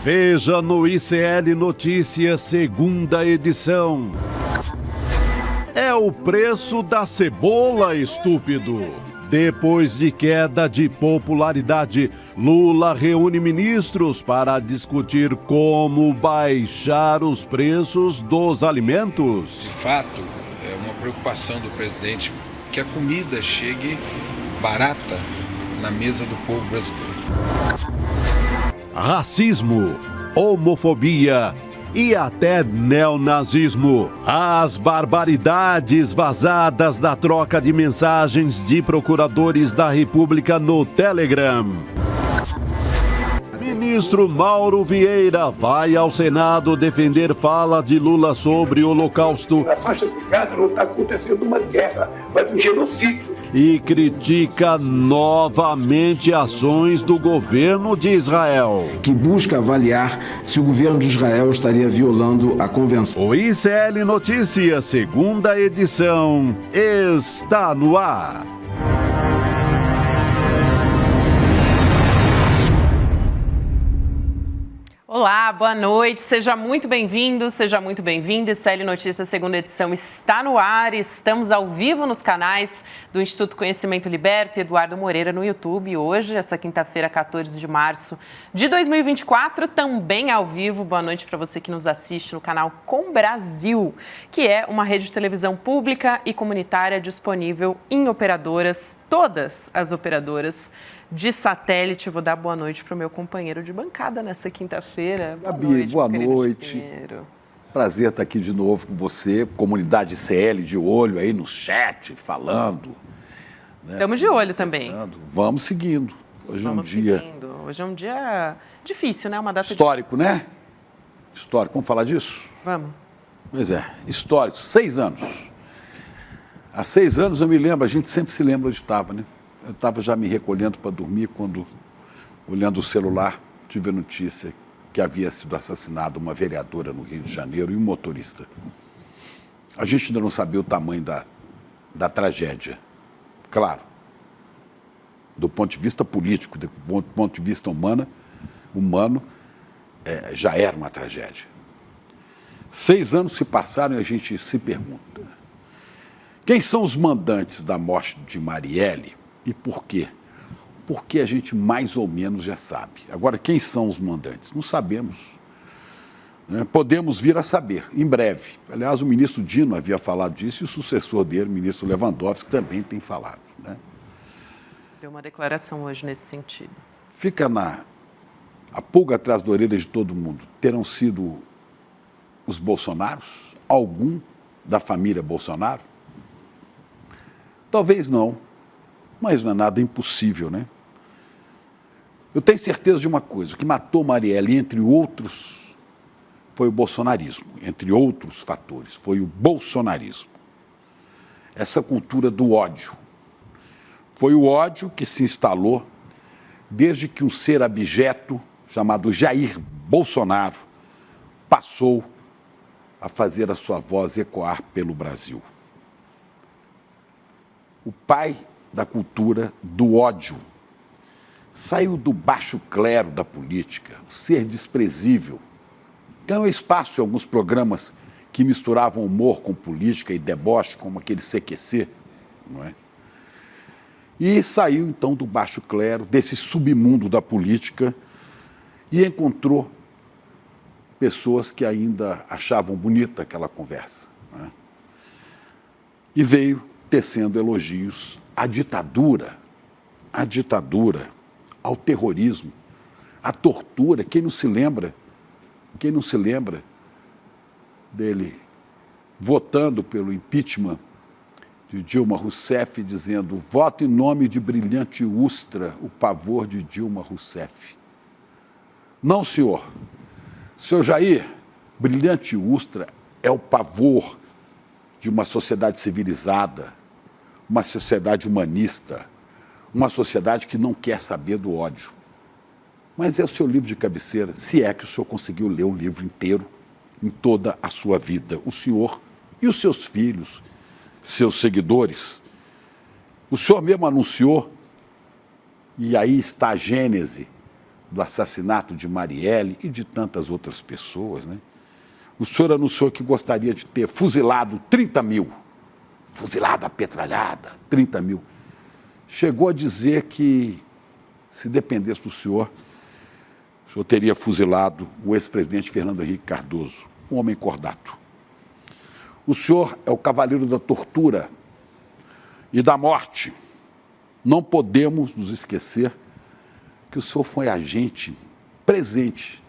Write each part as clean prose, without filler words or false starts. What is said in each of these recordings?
Veja no ICL Notícias, segunda edição. É o preço da cebola, estúpido. Depois de queda de popularidade, Lula reúne ministros para discutir como baixar os preços dos alimentos. De fato, é uma preocupação do presidente que a comida chegue barata na mesa do povo brasileiro. Racismo, homofobia e até neonazismo. As barbaridades vazadas da troca de mensagens de procuradores da República no Telegram. Ministro Mauro Vieira vai ao Senado defender fala de Lula sobre o Holocausto. Na faixa de Gaza não está acontecendo uma guerra, mas um genocídio. E critica novamente ações do governo de Israel. Que busca avaliar se o governo de Israel estaria violando a convenção. O ICL Notícias, segunda edição, está no ar. Olá, boa noite, seja muito bem-vindo, seja muito bem-vinda. ICL Notícias, segunda edição, está no ar. Estamos ao vivo nos canais do Instituto Conhecimento Liberta e Eduardo Moreira no YouTube. Hoje, essa quinta-feira, 14 de março de 2024, também ao vivo. Boa noite para você que nos assiste no canal Com Brasil, que é uma rede de televisão pública e comunitária disponível em operadoras, todas as operadoras de satélite. Vou dar boa noite para o meu companheiro de bancada nessa quinta-feira. Gabi, boa noite. Prazer estar aqui de novo com você, comunidade CL de olho aí no chat, falando. Estamos de olho também. Vamos seguindo. Hoje Hoje é um dia difícil, né? Uma data histórico, difícil. né? Histórico. Vamos falar disso? Vamos. Pois é, histórico. 6 anos. Há 6 anos eu me lembro, a gente sempre se lembra onde estava, né? Eu estava já me recolhendo para dormir quando, olhando o celular, tive a notícia que havia sido assassinada uma vereadora no Rio de Janeiro e um motorista. A gente ainda não sabia o tamanho da tragédia. Claro, do ponto de vista político, do ponto de vista humano, já era uma tragédia. 6 anos se passaram e a gente se pergunta: quem são os mandantes da morte de Marielle? E por quê? Porque a gente mais ou menos já sabe. Agora, quem são os mandantes? Não sabemos. Podemos vir a saber, em breve. Aliás, o ministro Dino havia falado disso e o sucessor dele, o ministro Lewandowski, também tem falado. Deu uma declaração hoje nesse sentido. Fica a pulga atrás da orelha de todo mundo. Terão sido os Bolsonaros? Algum da família Bolsonaro? Talvez não. Mas não é nada impossível, né? Eu tenho certeza de uma coisa: o que matou Marielle, entre outros, foi o bolsonarismo. Entre outros fatores, foi o bolsonarismo. Essa cultura do ódio. Foi o ódio que se instalou desde que um ser abjeto, chamado Jair Bolsonaro, passou a fazer a sua voz ecoar pelo Brasil. O pai da cultura do ódio. Saiu do baixo clero da política, o ser desprezível. Ganhou espaço em alguns programas que misturavam humor com política e deboche, como aquele CQC, não é? E saiu, então, do baixo clero, desse submundo da política, e encontrou pessoas que ainda achavam bonita aquela conversa, não é? E veio tecendo elogios à ditadura, ao terrorismo, à tortura. Quem não se lembra dele votando pelo impeachment de Dilma Rousseff, dizendo: voto em nome de brilhante Ustra, o pavor de Dilma Rousseff. Não, senhor. Senhor Jair, brilhante Ustra é o pavor de uma sociedade civilizada, uma sociedade humanista, uma sociedade que não quer saber do ódio. Mas é o seu livro de cabeceira, se é que o senhor conseguiu ler um livro inteiro em toda a sua vida. O senhor e os seus filhos, seus seguidores. O senhor mesmo anunciou, e aí está a gênese do assassinato de Marielle e de tantas outras pessoas, né? O senhor anunciou que gostaria de ter fuzilado 30 mil. Fuzilado a petralhada, 30 mil. Chegou a dizer que, se dependesse do senhor, o senhor teria fuzilado o ex-presidente Fernando Henrique Cardoso, um homem cordato. O senhor é o cavaleiro da tortura e da morte. Não podemos nos esquecer que o senhor foi agente presente,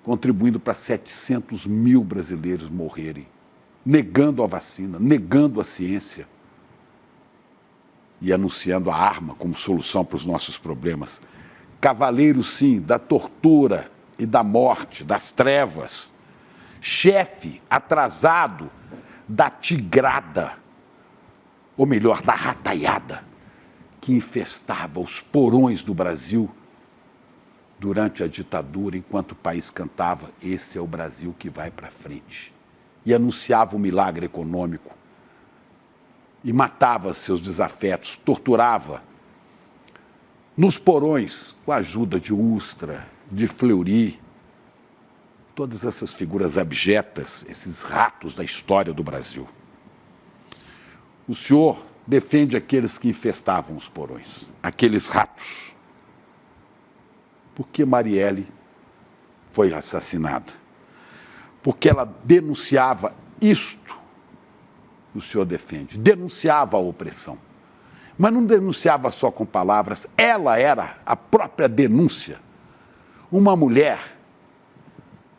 contribuindo para 700 mil brasileiros morrerem, negando a vacina, negando a ciência e anunciando a arma como solução para os nossos problemas. Cavaleiro, sim, da tortura e da morte, das trevas. Chefe atrasado da tigrada, ou melhor, da rataiada, que infestava os porões do Brasil durante a ditadura, enquanto o país cantava "Esse é o Brasil que vai para frente", e anunciava o milagre econômico, e matava seus desafetos, torturava nos porões, com a ajuda de Ustra, de Fleury, todas essas figuras abjetas, esses ratos da história do Brasil. O senhor defende aqueles que infestavam os porões, aqueles ratos. Por que Marielle foi assassinada? Porque ela denunciava isto que o senhor defende, denunciava a opressão. Mas não denunciava só com palavras, ela era a própria denúncia. Uma mulher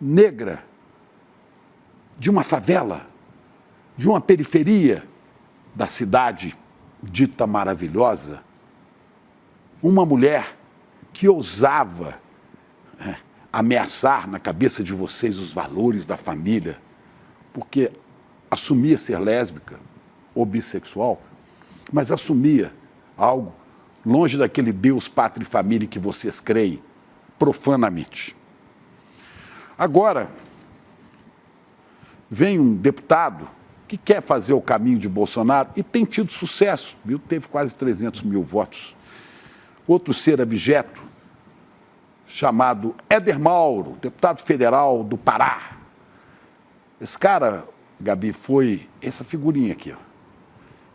negra de uma favela, de uma periferia da cidade dita maravilhosa, uma mulher que ousava ameaçar na cabeça de vocês os valores da família, porque assumia ser lésbica ou bissexual, mas assumia algo longe daquele Deus, pátria e família que vocês creem profanamente. Agora, vem um deputado que quer fazer o caminho de Bolsonaro e tem tido sucesso, viu? Teve quase 300 mil votos. Outro ser abjeto, chamado Éder Mauro, deputado federal do Pará. Esse cara, Gabi, foi essa figurinha aqui, ó.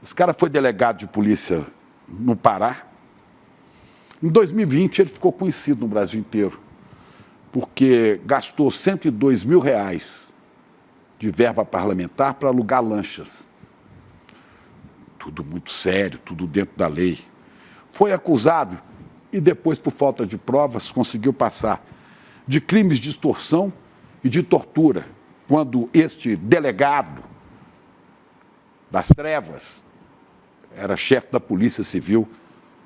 Esse cara foi delegado de polícia no Pará. Em 2020, ele ficou conhecido no Brasil inteiro, porque gastou 102 mil reais de verba parlamentar para alugar lanchas. Tudo muito sério, tudo dentro da lei. Foi acusado e depois, por falta de provas, conseguiu passar de crimes de extorsão e de tortura, quando este delegado das trevas era chefe da Polícia Civil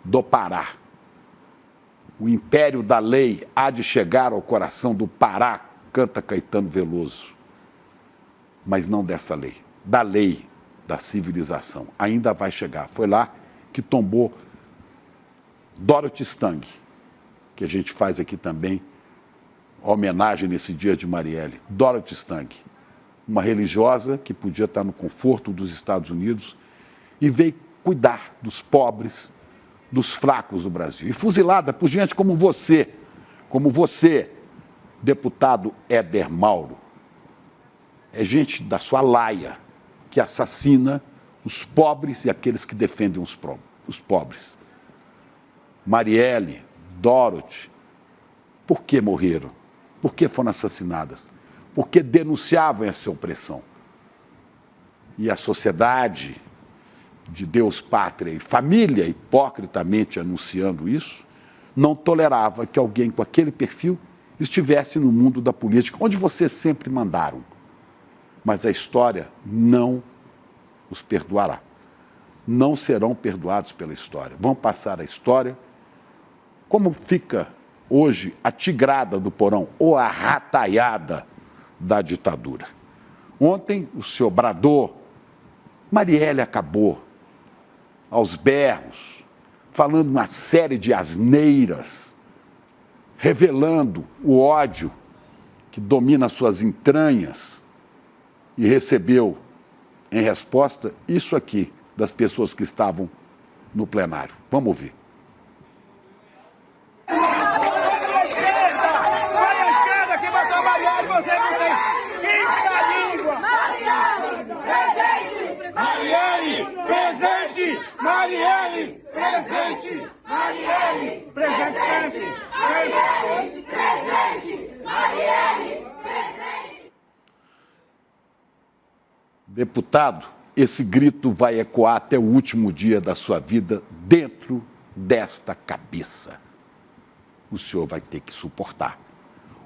do Pará. O império da lei há de chegar ao coração do Pará, canta Caetano Veloso. Mas não dessa lei, da lei da civilização. Ainda vai chegar. Foi lá que tombou Dorothy Stang, que a gente faz aqui também, homenagem nesse dia de Marielle. Dorothy Stang, uma religiosa que podia estar no conforto dos Estados Unidos e veio cuidar dos pobres, dos fracos do Brasil. E fuzilada por gente como você, deputado Éder Mauro. É gente da sua laia que assassina os pobres e aqueles que defendem os pobres. Marielle, Dorothy, por que morreram? Por que foram assassinadas? Porque denunciavam essa opressão. E a sociedade de Deus, pátria e família, hipocritamente anunciando isso, não tolerava que alguém com aquele perfil estivesse no mundo da política, onde vocês sempre mandaram. Mas a história não os perdoará. Não serão perdoados pela história. Vão passar a história como fica hoje a tigrada do porão ou a rataiada da ditadura. Ontem o senhor bradou, Marielle acabou, aos berros, falando uma série de asneiras, revelando o ódio que domina suas entranhas, e recebeu, em resposta, isso aqui, das pessoas que estavam no plenário. Vamos ouvir. você não tem pinta da língua! Presente! Marielle! Presente! Marielle! Presente! Marielle! Presente! Presente! Presente! Marielle! Presente! Deputado, esse grito vai ecoar até o último dia da sua vida dentro desta cabeça. O senhor vai ter que suportar.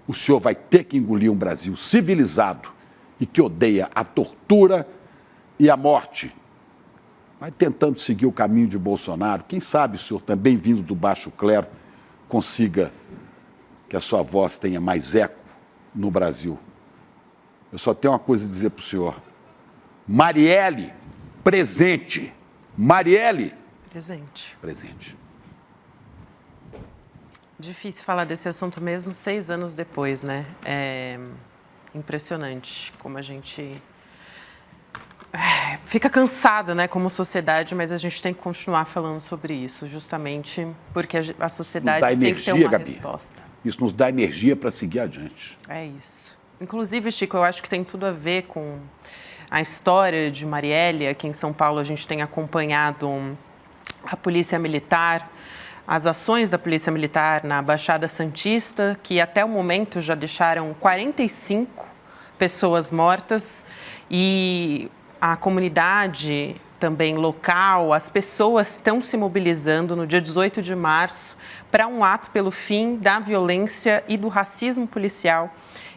O senhor vai ter que engolir um Brasil civilizado e que odeia a tortura e a morte. Vai tentando seguir o caminho de Bolsonaro. Quem sabe o senhor, também vindo do baixo clero, consiga que a sua voz tenha mais eco no Brasil. Eu só tenho uma coisa a dizer para o senhor. Marielle, presente. Marielle. Presente. Presente. Difícil falar desse assunto mesmo 6 anos depois, né? É impressionante como a gente fica cansado, né, como sociedade, mas a gente tem que continuar falando sobre isso, justamente porque a sociedade tem que ter uma resposta. Isso nos dá energia para seguir adiante. É isso. Inclusive, Chico, eu acho que tem tudo a ver com a história de Marielle. Aqui em São Paulo, a gente tem acompanhado a Polícia Militar, as ações da Polícia Militar na Baixada Santista, que até o momento já deixaram 45 pessoas mortas, e a comunidade também local, as pessoas estão se mobilizando no dia 18 de março para um ato pelo fim da violência e do racismo policial.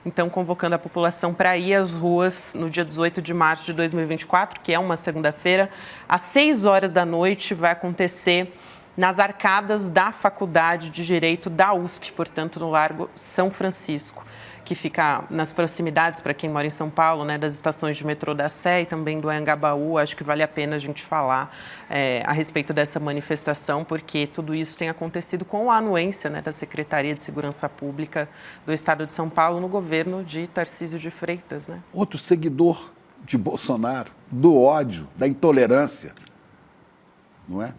Então, convocando a população para ir às ruas no dia 18 de março de 2024, que é uma segunda-feira, às 6 horas da noite, vai acontecer nas arcadas da Faculdade de Direito da USP, portanto, no Largo São Francisco, que fica nas proximidades, para quem mora em São Paulo, né, das estações de metrô da Sé e também do Anhangabaú. Acho que vale a pena a gente falar a respeito dessa manifestação, porque tudo isso tem acontecido com a anuência, né, da Secretaria de Segurança Pública do Estado de São Paulo no governo de Tarcísio de Freitas, né? Outro seguidor de Bolsonaro, do ódio, da intolerância. Não é?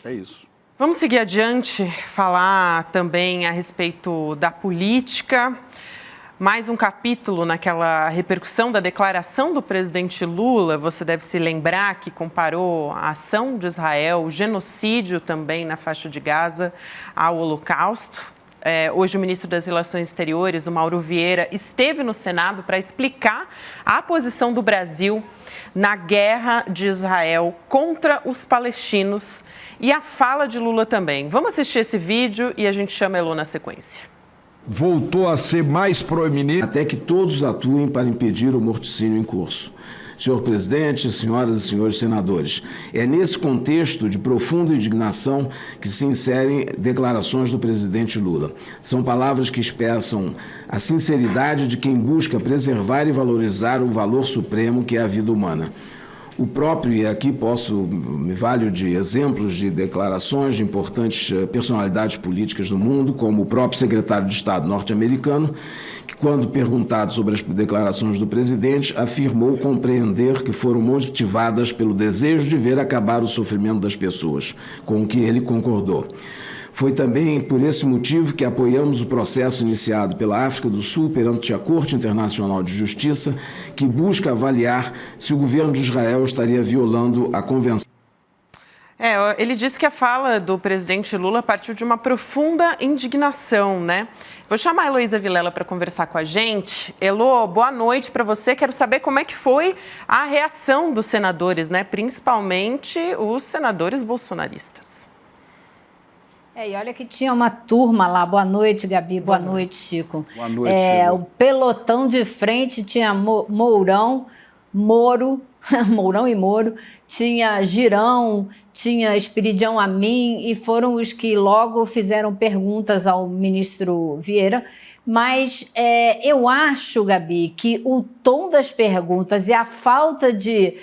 É isso. Vamos seguir adiante, falar também a respeito da política. Mais um capítulo naquela repercussão da declaração do presidente Lula. Você deve se lembrar que comparou a ação de Israel, o genocídio também na faixa de Gaza, ao Holocausto. Hoje o ministro das Relações Exteriores, o Mauro Vieira, esteve no Senado para explicar a posição do Brasil na guerra de Israel contra os palestinos e a fala de Lula também. Vamos assistir esse vídeo e a gente chama a Elô na sequência. Voltou a ser mais proeminente. Até que todos atuem para impedir o morticínio em curso. Senhor presidente, senhoras e senhores senadores, é nesse contexto de profunda indignação que se inserem declarações do presidente Lula. São palavras que expressam a sinceridade de quem busca preservar e valorizar o valor supremo que é a vida humana. O próprio, e aqui me valho de exemplos de declarações de importantes personalidades políticas do mundo, como o próprio secretário de Estado norte-americano, que, quando perguntado sobre as declarações do presidente, afirmou compreender que foram motivadas pelo desejo de ver acabar o sofrimento das pessoas, com o que ele concordou. Foi também por esse motivo que apoiamos o processo iniciado pela África do Sul perante a Corte Internacional de Justiça, que busca avaliar se o governo de Israel estaria violando a Convenção. Ele disse que a fala do presidente Lula partiu de uma profunda indignação, né? Vou chamar a Heloísa Vilela para conversar com a gente. Elô, boa noite para você. Quero saber como é que foi a reação dos senadores, né? Principalmente os senadores bolsonaristas. E olha que tinha uma turma lá. Boa noite, Gabi. Boa noite, Chico. Boa noite, Chico. O pelotão de frente tinha Mourão, Moro, Mourão e Moro, tinha Girão, tinha Esperidião Amin, e foram os que logo fizeram perguntas ao ministro Vieira. Mas eu acho, Gabi, que o tom das perguntas e a falta de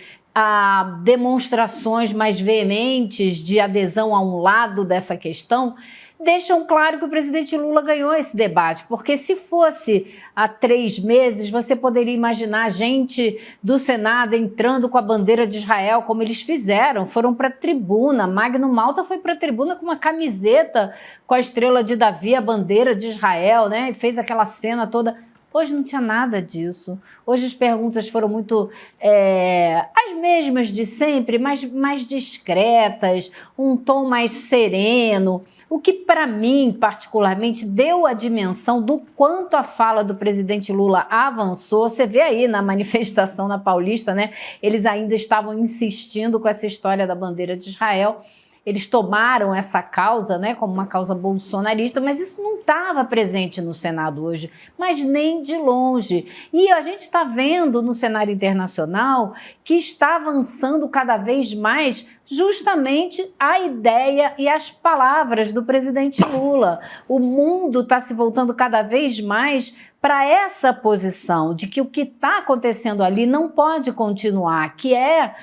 demonstrações mais veementes de adesão a um lado dessa questão deixam claro que o presidente Lula ganhou esse debate, porque se fosse há 3 meses, você poderia imaginar gente do Senado entrando com a bandeira de Israel, como eles fizeram, foram para a tribuna. Magno Malta foi para a tribuna com uma camiseta com a estrela de Davi, a bandeira de Israel, né? E fez aquela cena toda. Hoje não tinha nada disso. Hoje as perguntas foram muito as mesmas de sempre, mas mais discretas, um tom mais sereno, o que para mim, particularmente, deu a dimensão do quanto a fala do presidente Lula avançou. Você vê aí na manifestação na Paulista, né? Eles ainda estavam insistindo com essa história da bandeira de Israel. Eles tomaram essa causa, né, como uma causa bolsonarista, mas isso não estava presente no Senado hoje, mas nem de longe. E a gente está vendo no cenário internacional que está avançando cada vez mais justamente a ideia e as palavras do presidente Lula. O mundo está se voltando cada vez mais para essa posição de que o que está acontecendo ali não pode continuar, que é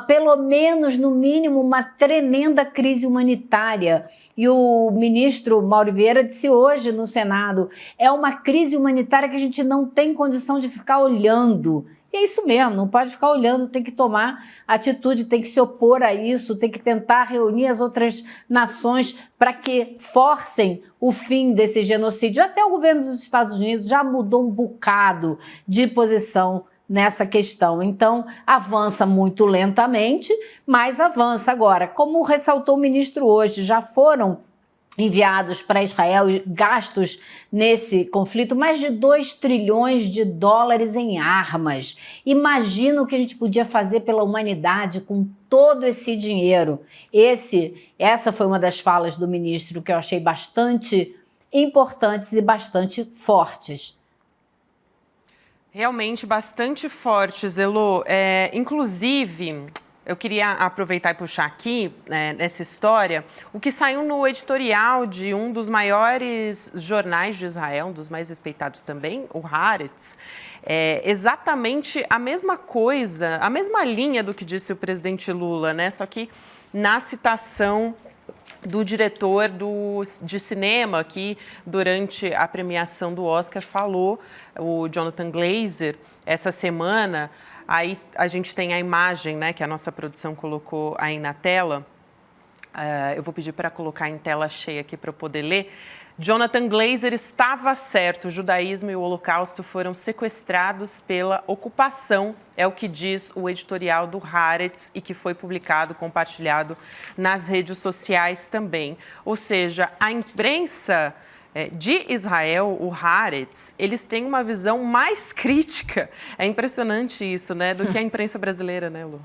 pelo menos, no mínimo, uma tremenda crise humanitária. E o ministro Mauro Vieira disse hoje no Senado, é uma crise humanitária que a gente não tem condição de ficar olhando. E é isso mesmo, não pode ficar olhando, tem que tomar atitude, tem que se opor a isso, tem que tentar reunir as outras nações para que forcem o fim desse genocídio. Até o governo dos Estados Unidos já mudou um bocado de posição nessa questão. Então, avança muito lentamente, mas avança. Agora, como ressaltou o ministro hoje, já foram enviados para Israel, gastos nesse conflito, mais de 2 trilhões de dólares em armas. Imagina o que a gente podia fazer pela humanidade com todo esse dinheiro. Essa foi uma das falas do ministro que eu achei bastante importantes e bastante fortes. Realmente bastante fortes, Elô. Inclusive, eu queria aproveitar e puxar aqui, nessa história, o que saiu no editorial de um dos maiores jornais de Israel, um dos mais respeitados também, o Haaretz. Exatamente a mesma coisa, a mesma linha do que disse o presidente Lula, né? Só que na citação do diretor de cinema que, durante a premiação do Oscar, falou, o Jonathan Glazer, essa semana. Aí a gente tem a imagem, né, que a nossa produção colocou aí na tela. Eu vou pedir para colocar em tela cheia aqui para eu poder ler. Jonathan Glazer estava certo, o judaísmo e o holocausto foram sequestrados pela ocupação, é o que diz o editorial do Haaretz e que foi publicado, compartilhado nas redes sociais também. Ou seja, a imprensa de Israel, o Haaretz, eles têm uma visão mais crítica, é impressionante isso, né, do que a imprensa brasileira, né, Lu?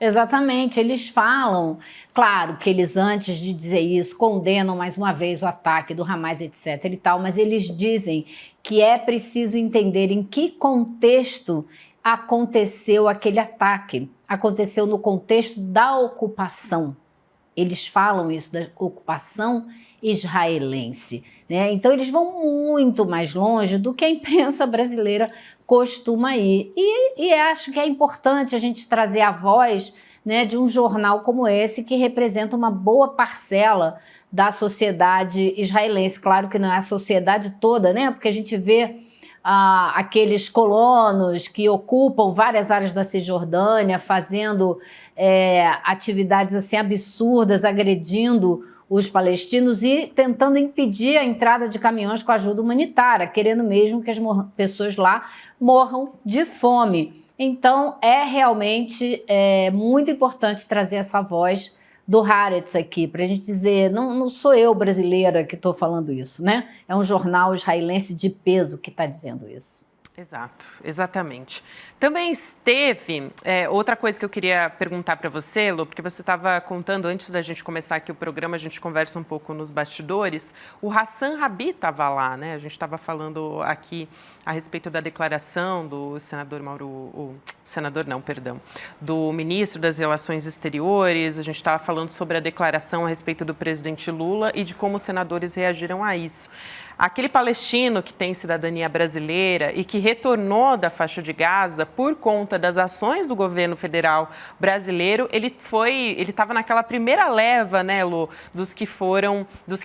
Exatamente, eles falam, claro que eles antes de dizer isso condenam mais uma vez o ataque do Hamas, etc e tal, mas eles dizem que é preciso entender em que contexto aconteceu aquele ataque, aconteceu no contexto da ocupação. Eles falam isso da ocupação israelense, né? Então eles vão muito mais longe do que a imprensa brasileira costuma ir. E acho que é importante a gente trazer a voz, né, de um jornal como esse, que representa uma boa parcela da sociedade israelense. Claro que não é a sociedade toda, né? Porque a gente vê aqueles colonos que ocupam várias áreas da Cisjordânia, fazendo atividades assim absurdas, agredindo os palestinos e tentando impedir a entrada de caminhões com ajuda humanitária, querendo mesmo que as pessoas lá morram de fome. Então, é realmente muito importante trazer essa voz do Haaretz aqui, para a gente dizer, não sou eu brasileira que estou falando isso, né? É um jornal israelense de peso que está dizendo isso. Exato, exatamente. Também esteve, outra coisa que eu queria perguntar para você, Lu, porque você estava contando, antes da gente começar aqui o programa, a gente conversa um pouco nos bastidores, o Hassan Rabi estava lá, né? A gente estava falando aqui a respeito da declaração do senador do ministro das Relações Exteriores, a gente estava falando sobre a declaração a respeito do presidente Lula e de como os senadores reagiram a isso. Aquele palestino que tem cidadania brasileira e que retornou da faixa de Gaza por conta das ações do governo federal brasileiro. Ele estava naquela primeira leva, né, Lu, dos que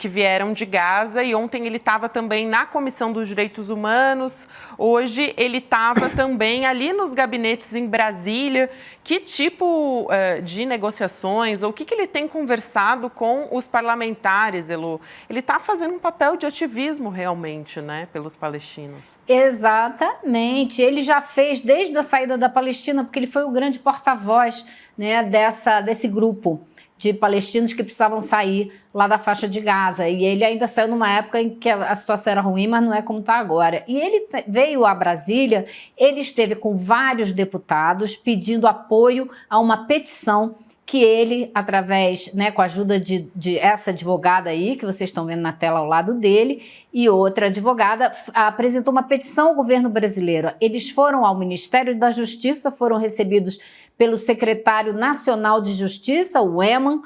vieram de Gaza, e ontem ele estava também na Comissão dos Direitos Humanos. Hoje ele estava também ali nos gabinetes em Brasília. Que tipo de negociações, ou o que ele tem conversado com os parlamentares, Elu? Ele está fazendo um papel de ativismo realmente, né, pelos palestinos. Exatamente. Ele já fez desde a saída da Palestina, porque ele foi o grande porta-voz, né, desse grupo de palestinos que precisavam sair lá da faixa de Gaza. E ele ainda saiu numa época em que a situação era ruim, mas não é como está agora. E ele veio a Brasília, ele esteve com vários deputados pedindo apoio a uma petição que ele, através, né, com a ajuda de essa advogada aí, que vocês estão vendo na tela ao lado dele, e outra advogada, apresentou uma petição ao governo brasileiro. Eles foram ao Ministério da Justiça, foram recebidos pelo secretário nacional de Justiça, o Eman.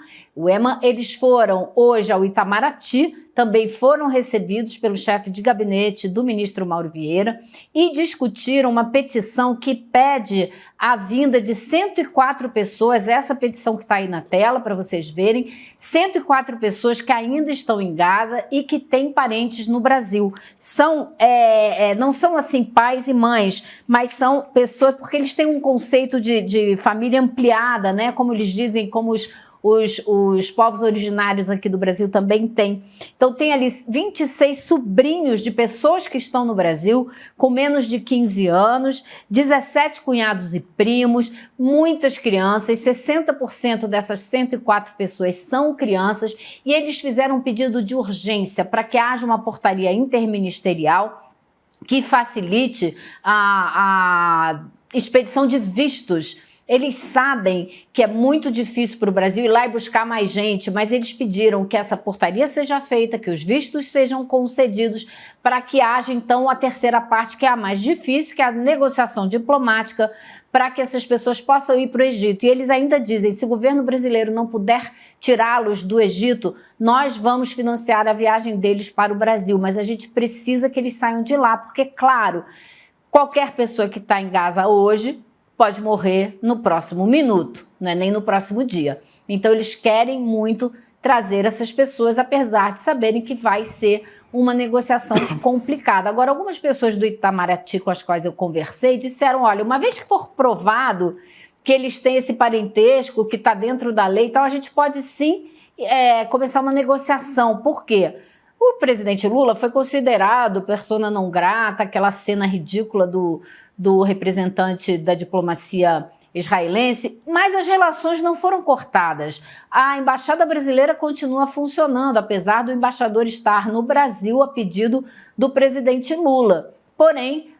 Eles foram hoje ao Itamaraty, também foram recebidos pelo chefe de gabinete do ministro Mauro Vieira e discutiram uma petição que pede a vinda de 104 pessoas, essa petição que está aí na tela para vocês verem, 104 pessoas que ainda estão em Gaza e que têm parentes no Brasil. Não são assim pais e mães, mas são pessoas, porque eles têm um conceito de família ampliada, né? Como eles dizem, como os povos originários aqui do Brasil também têm. Então tem ali 26 sobrinhos de pessoas que estão no Brasil, com menos de 15 anos, 17 cunhados e primos, muitas crianças, 60% dessas 104 pessoas são crianças, e eles fizeram um pedido de urgência para que haja uma portaria interministerial que facilite a expedição de vistos. Eles sabem que é muito difícil para o Brasil ir lá e buscar mais gente, mas eles pediram que essa portaria seja feita, que os vistos sejam concedidos, para que haja, então, a terceira parte, que é a mais difícil, que é a negociação diplomática, para que essas pessoas possam ir para o Egito. E eles ainda dizem, se o governo brasileiro não puder tirá-los do Egito, nós vamos financiar a viagem deles para o Brasil, mas a gente precisa que eles saiam de lá, porque, claro, qualquer pessoa que está em Gaza hoje pode morrer no próximo minuto, não é nem no próximo dia. Então eles querem muito trazer essas pessoas, apesar de saberem que vai ser uma negociação complicada. Agora, algumas pessoas do Itamaraty com as quais eu conversei disseram, olha, uma vez que for provado que eles têm esse parentesco, que está dentro da lei, então a gente pode sim começar uma negociação. Por quê? O presidente Lula foi considerado persona não grata, aquela cena ridícula do representante da diplomacia israelense, mas as relações não foram cortadas. A embaixada brasileira continua funcionando, apesar do embaixador estar no Brasil a pedido do presidente Lula. Porém,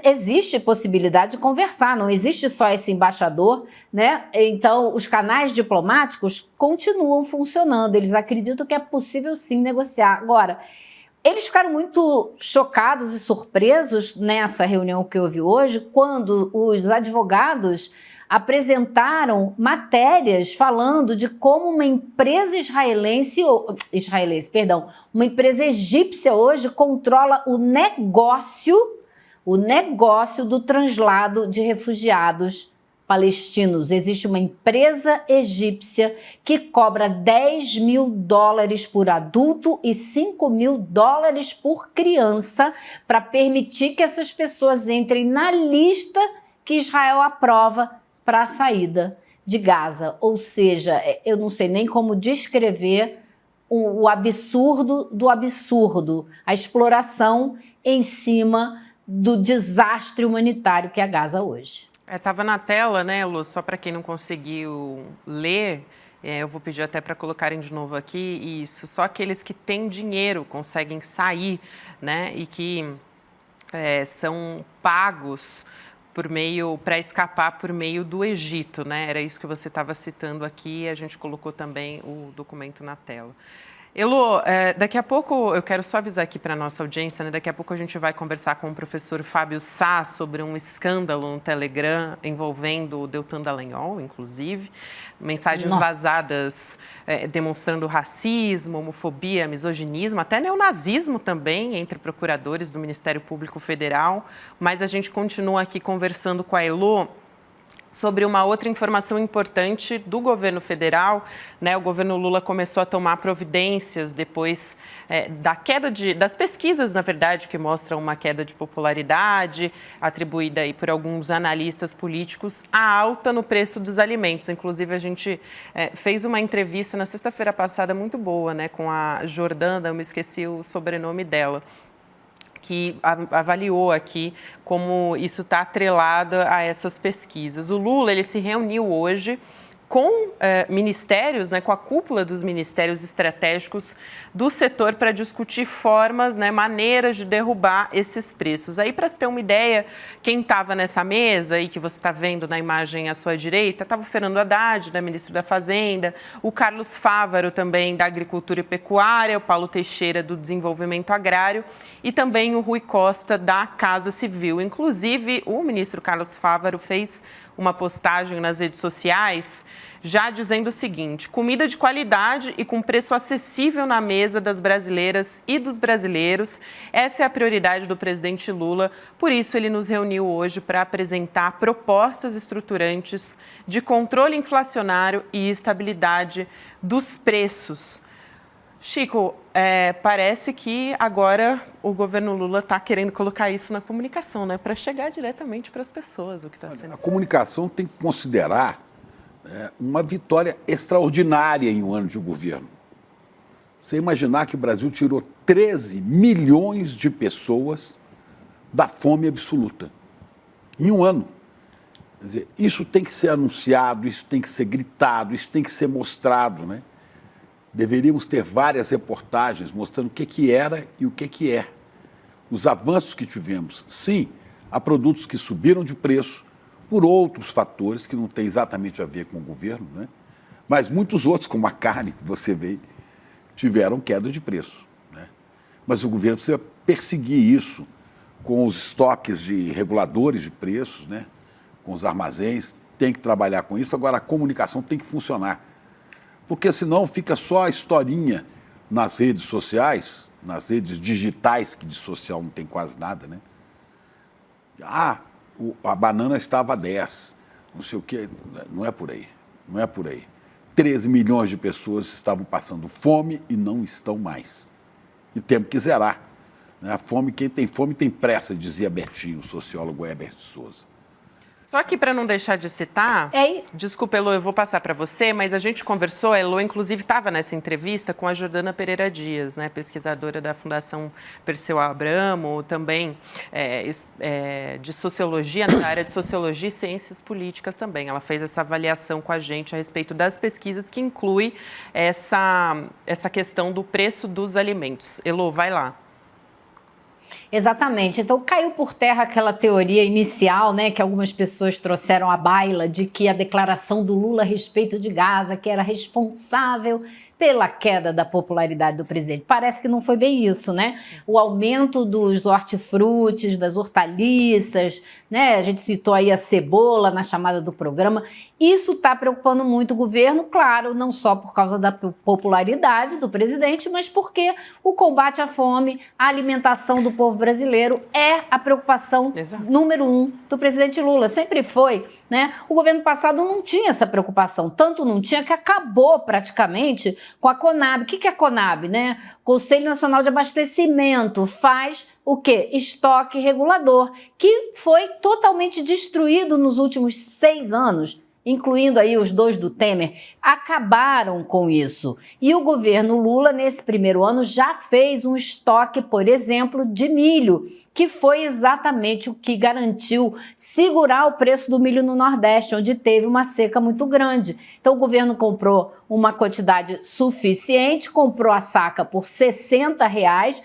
existe possibilidade de conversar, não existe só esse embaixador, né? Então, os canais diplomáticos continuam funcionando, eles acreditam que é possível sim negociar. Agora, eles ficaram muito chocados e surpresos nessa reunião que houve hoje, quando os advogados apresentaram matérias falando de como uma empresa uma empresa egípcia hoje controla o negócio do translado de refugiados palestinos. Existe uma empresa egípcia que cobra $10 mil por adulto e $5 mil por criança para permitir que essas pessoas entrem na lista que Israel aprova para a saída de Gaza. Ou seja, eu não sei nem como descrever o absurdo do absurdo, a exploração em cima do desastre humanitário que é Gaza hoje. Estava na tela, né, Lu? Só para quem não conseguiu ler, eu vou pedir até para colocarem de novo aqui isso. Só aqueles que têm dinheiro conseguem sair, né? E que são pagos para escapar por meio do Egito, né? Era isso que você estava citando aqui, a gente colocou também o documento na tela. Elô, daqui a pouco, eu quero só avisar aqui para a nossa audiência, né? Daqui a pouco a gente vai conversar com o professor Fábio Sá sobre um escândalo no Telegram envolvendo o Deltan Dallagnol, inclusive. Mensagens vazadas demonstrando racismo, homofobia, misoginismo, até neonazismo também entre procuradores do Ministério Público Federal. Mas a gente continua aqui conversando com a Elô sobre uma outra informação importante do governo federal, né? O governo Lula começou a tomar providências depois da queda das pesquisas, na verdade, que mostram uma queda de popularidade atribuída aí por alguns analistas políticos à alta no preço dos alimentos. Inclusive, a gente fez uma entrevista na sexta-feira passada muito boa, né, com a Jordana, eu me esqueci o sobrenome dela, que avaliou aqui como isso está atrelado a essas pesquisas. O Lula, ele se reuniu hoje com ministérios, né, com a cúpula dos ministérios estratégicos do setor para discutir formas, né, maneiras de derrubar esses preços. Aí, para você ter uma ideia, quem estava nessa mesa e que você está vendo na imagem à sua direita, estava o Fernando Haddad, né, ministro da Fazenda, o Carlos Fávaro, também da Agricultura e Pecuária, o Paulo Teixeira, do Desenvolvimento Agrário, e também o Rui Costa, da Casa Civil. Inclusive, o ministro Carlos Fávaro fez uma postagem nas redes sociais já dizendo o seguinte: comida de qualidade e com preço acessível na mesa das brasileiras e dos brasileiros. Essa é a prioridade do presidente Lula. Por isso, ele nos reuniu hoje para apresentar propostas estruturantes de controle inflacionário e estabilidade dos preços. Chico, parece que agora o governo Lula está querendo colocar isso na comunicação, né, para chegar diretamente para as pessoas, o que está sendo. A comunicação tem que considerar uma vitória extraordinária em um ano de governo. Você imaginar que o Brasil tirou 13 milhões de pessoas da fome absoluta em um ano. Quer dizer, isso tem que ser anunciado, isso tem que ser gritado, isso tem que ser mostrado, né? Deveríamos ter várias reportagens mostrando o que era e o que é. Os avanços que tivemos. Sim, há produtos que subiram de preço por outros fatores que não têm exatamente a ver com o governo, né? Mas muitos outros, como a carne, que você vê, tiveram queda de preço, né? Mas o governo precisa perseguir isso com os estoques de reguladores de preços, né? Com os armazéns, tem que trabalhar com isso. Agora, a comunicação tem que funcionar. Porque senão fica só a historinha nas redes sociais, nas redes digitais, que de social não tem quase nada, né? A banana estava a 10, não sei o quê. Não é por aí, não é por aí. 13 milhões de pessoas estavam passando fome e não estão mais. E temos que zerar, né? A fome, quem tem fome tem pressa, dizia Bertinho, o sociólogo Herbert de Souza. Só que, para não deixar de citar, desculpa, Elô, eu vou passar para você, mas a gente conversou, a Elô, inclusive, estava nessa entrevista com a Jordana Pereira Dias, né, pesquisadora da Fundação Perseu Abramo, também de sociologia, na área de sociologia e ciências políticas também. Ela fez essa avaliação com a gente a respeito das pesquisas que inclui essa questão do preço dos alimentos. Elô, vai lá. Exatamente. Então, caiu por terra aquela teoria inicial, né, que algumas pessoas trouxeram à baila, de que a declaração do Lula a respeito de Gaza, que era responsável pela queda da popularidade do presidente. Parece que não foi bem isso, né? O aumento dos hortifrutis, das hortaliças, né? A gente citou aí a cebola na chamada do programa. Isso está preocupando muito o governo, claro, não só por causa da popularidade do presidente, mas porque o combate à fome, a alimentação do povo brasileiro é a preocupação número 1 do presidente Lula. Sempre foi, né? O governo passado não tinha essa preocupação, tanto não tinha que acabou praticamente com a Conab. O que é a Conab, né? Conselho Nacional de Abastecimento, faz o quê? Estoque regulador, que foi totalmente destruído nos últimos 6 anos, incluindo aí os 2 do Temer, acabaram com isso. E o governo Lula, nesse primeiro ano, já fez um estoque, por exemplo, de milho, que foi exatamente o que garantiu segurar o preço do milho no Nordeste, onde teve uma seca muito grande. Então o governo comprou uma quantidade suficiente, comprou a saca por R$60,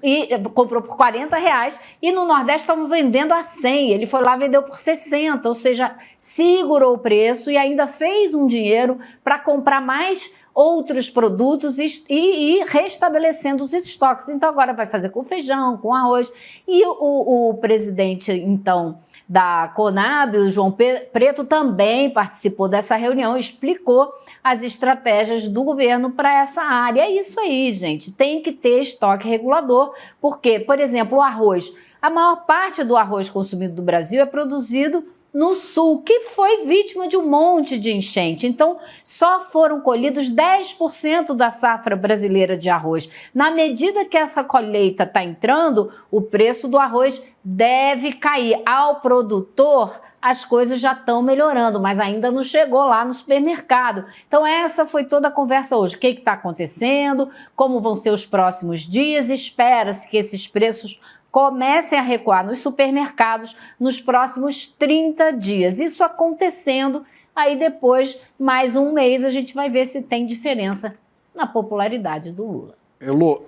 e comprou por R$40 e no Nordeste estavam vendendo a 100, ele foi lá e vendeu por 60, ou seja, segurou o preço e ainda fez um dinheiro para comprar mais outros produtos e restabelecendo os estoques. Então agora vai fazer com feijão, com arroz. E o presidente, então, da Conab, o João Preto, também participou dessa reunião, explicou as estratégias do governo para essa área. É isso aí, gente, tem que ter estoque regulador, porque, por exemplo, o arroz, a maior parte do arroz consumido no Brasil é produzido no sul, que foi vítima de um monte de enchente. Então, só foram colhidos 10% da safra brasileira de arroz. Na medida que essa colheita está entrando, o preço do arroz deve cair. Ao produtor, as coisas já estão melhorando, mas ainda não chegou lá no supermercado. Então, essa foi toda a conversa hoje. O que está acontecendo? Como vão ser os próximos dias? Espera-se que esses preços comecem a recuar nos supermercados nos próximos 30 dias. Isso acontecendo, aí depois, mais um mês, a gente vai ver se tem diferença na popularidade do Lula. Elô,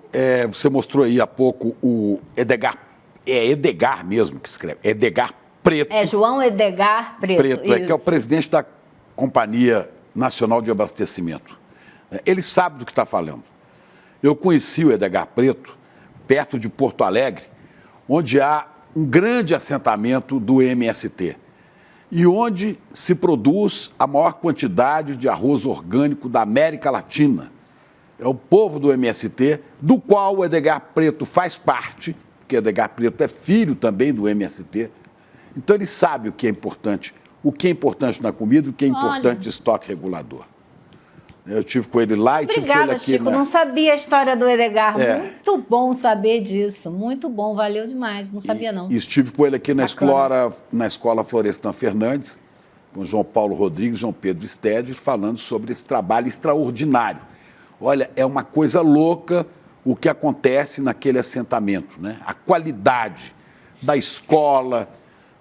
você mostrou aí há pouco o Edgar, é Edgar mesmo que escreve, Edgar Preto. É João Edgar Preto. Que é o presidente da Companhia Nacional de Abastecimento. Ele sabe do que está falando. Eu conheci o Edgar Preto perto de Porto Alegre, onde há um grande assentamento do MST e onde se produz a maior quantidade de arroz orgânico da América Latina. É o povo do MST, do qual o Edgar Preto faz parte, porque o Edgar Preto é filho também do MST. Então ele sabe o que é importante na comida e o que é importante de estoque regulador. Eu tive com ele lá e tive com ele aqui. Chico, não sabia a história do Edgar. Muito bom saber disso, muito bom, valeu demais, não sabia não. E estive com ele aqui na escola Florestan Fernandes, com João Paulo Rodrigues, João Pedro Stede, falando sobre esse trabalho extraordinário. Olha, é uma coisa louca o que acontece naquele assentamento, né? A qualidade da escola,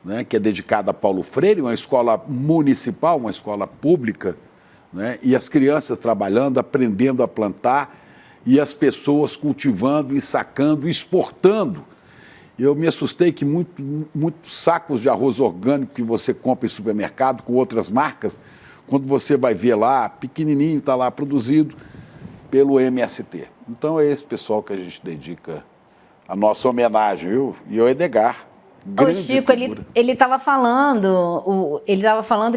né, que é dedicada a Paulo Freire, uma escola municipal, uma escola pública, né? E as crianças trabalhando, aprendendo a plantar, e as pessoas cultivando e sacando, exportando. Eu me assustei que muitos sacos de arroz orgânico que você compra em supermercado com outras marcas, quando você vai ver lá, pequenininho, está lá produzido pelo MST. Então é esse pessoal que a gente dedica a nossa homenagem, viu? E o Edgar. O Chico, ele estava falando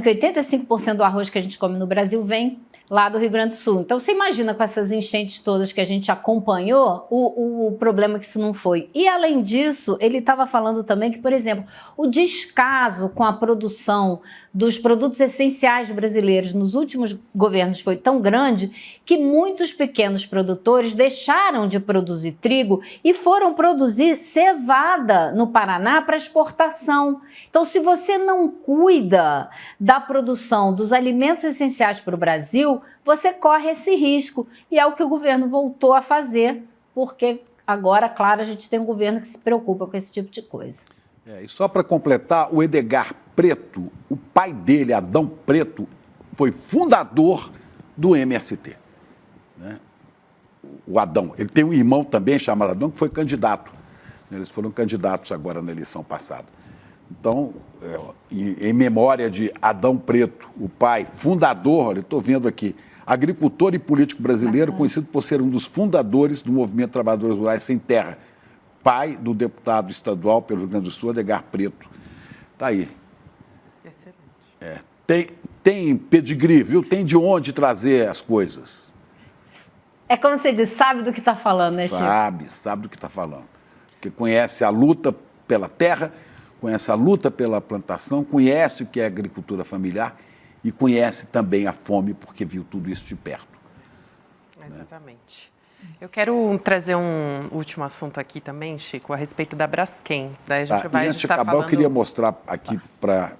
que 85% do arroz que a gente come no Brasil vem lá do Rio Grande do Sul. Então, você imagina com essas enchentes todas que a gente acompanhou, o problema que isso não foi. E, além disso, ele estava falando também que, por exemplo, o descaso com a produção dos produtos essenciais brasileiros nos últimos governos foi tão grande que muitos pequenos produtores deixaram de produzir trigo e foram produzir cevada no Paraná para exportação. Então, se você não cuida da produção dos alimentos essenciais para o Brasil, você corre esse risco. E é o que o governo voltou a fazer, porque agora, claro, a gente tem um governo que se preocupa com esse tipo de coisa. E só para completar, o Edgar Preto, o pai dele, Adão Preto, foi fundador do MST. Né? O Adão. Ele tem um irmão também chamado Adão, que foi candidato. Eles foram candidatos agora na eleição passada. Então, em memória de Adão Preto, o pai, fundador, olha, estou vendo aqui, agricultor e político brasileiro, conhecido por ser um dos fundadores do Movimento de Trabalhadores Rurais Sem Terra, pai do deputado estadual pelo Rio Grande do Sul, Edgar Preto. Está aí. Excelente. Tem pedigree, viu? Tem de onde trazer as coisas. É como você diz, sabe do que está falando, né, Chico? Sabe do que está falando. Porque conhece a luta pela terra, conhece a luta pela plantação, conhece o que é agricultura familiar e conhece também a fome, porque viu tudo isso de perto. Exatamente. Eu quero trazer um último assunto aqui também, Chico, a respeito da Braskem. Daí a gente vai antes de acabar, eu queria mostrar aqui para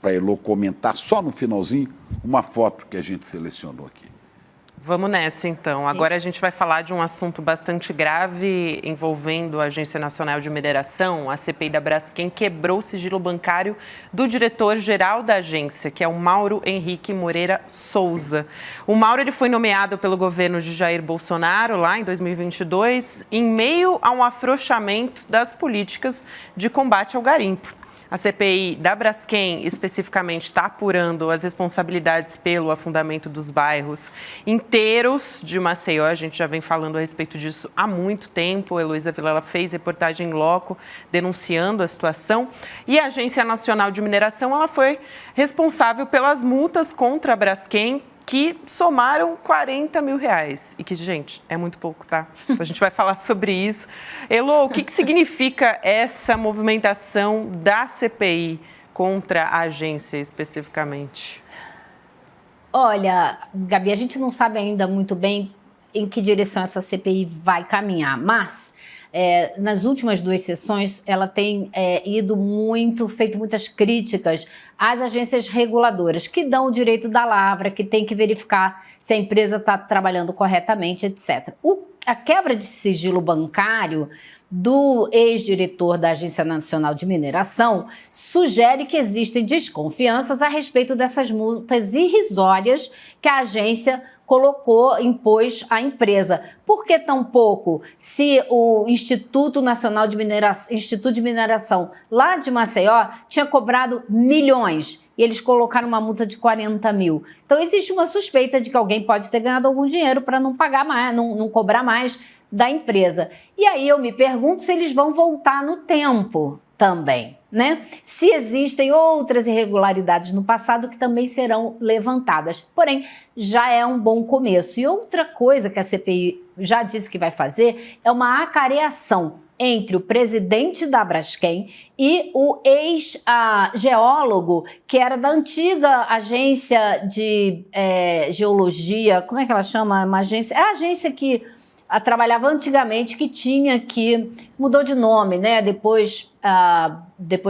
Elô comentar, só no finalzinho, uma foto que a gente selecionou aqui. Vamos nessa, então. Agora a gente vai falar de um assunto bastante grave envolvendo a Agência Nacional de Mineração. A CPI da Braskem quebrou o sigilo bancário do diretor-geral da agência, que é o Mauro Henrique Moreira Souza. O Mauro ele foi nomeado pelo governo de Jair Bolsonaro, lá em 2022, em meio a um afrouxamento das políticas de combate ao garimpo. A CPI da Braskem, especificamente, está apurando as responsabilidades pelo afundamento dos bairros inteiros de Maceió. A gente já vem falando a respeito disso há muito tempo. A Heloísa Vilela fez reportagem em loco denunciando a situação. E a Agência Nacional de Mineração ela foi responsável pelas multas contra a Braskem, que somaram R$40 mil. E que, gente, é muito pouco, tá? A gente vai falar sobre isso. Elo, o que significa essa movimentação da CPI contra a agência especificamente? Olha, Gabi, a gente não sabe ainda muito bem em que direção essa CPI vai caminhar, mas nas últimas 2 sessões ela tem feito muitas críticas às agências reguladoras que dão o direito da lavra, que tem que verificar se a empresa está trabalhando corretamente, etc. A quebra de sigilo bancário do ex-diretor da Agência Nacional de Mineração sugere que existem desconfianças a respeito dessas multas irrisórias que a agência impôs à empresa. Por que tão pouco? Se o Instituto Nacional de Mineração lá de Maceió tinha cobrado milhões e eles colocaram uma multa de 40 mil. Então existe uma suspeita de que alguém pode ter ganhado algum dinheiro para não pagar mais, não cobrar mais da empresa. E aí eu me pergunto se eles vão voltar no tempo também, né? Se existem outras irregularidades no passado que também serão levantadas. Porém, já é um bom começo. E outra coisa que a CPI já disse que vai fazer é uma acareação entre o presidente da Braskem e o ex-geólogo, que era da antiga agência de geologia, como é que ela chama? Uma agência, a agência que trabalhava antigamente, mudou de nome, né? Depois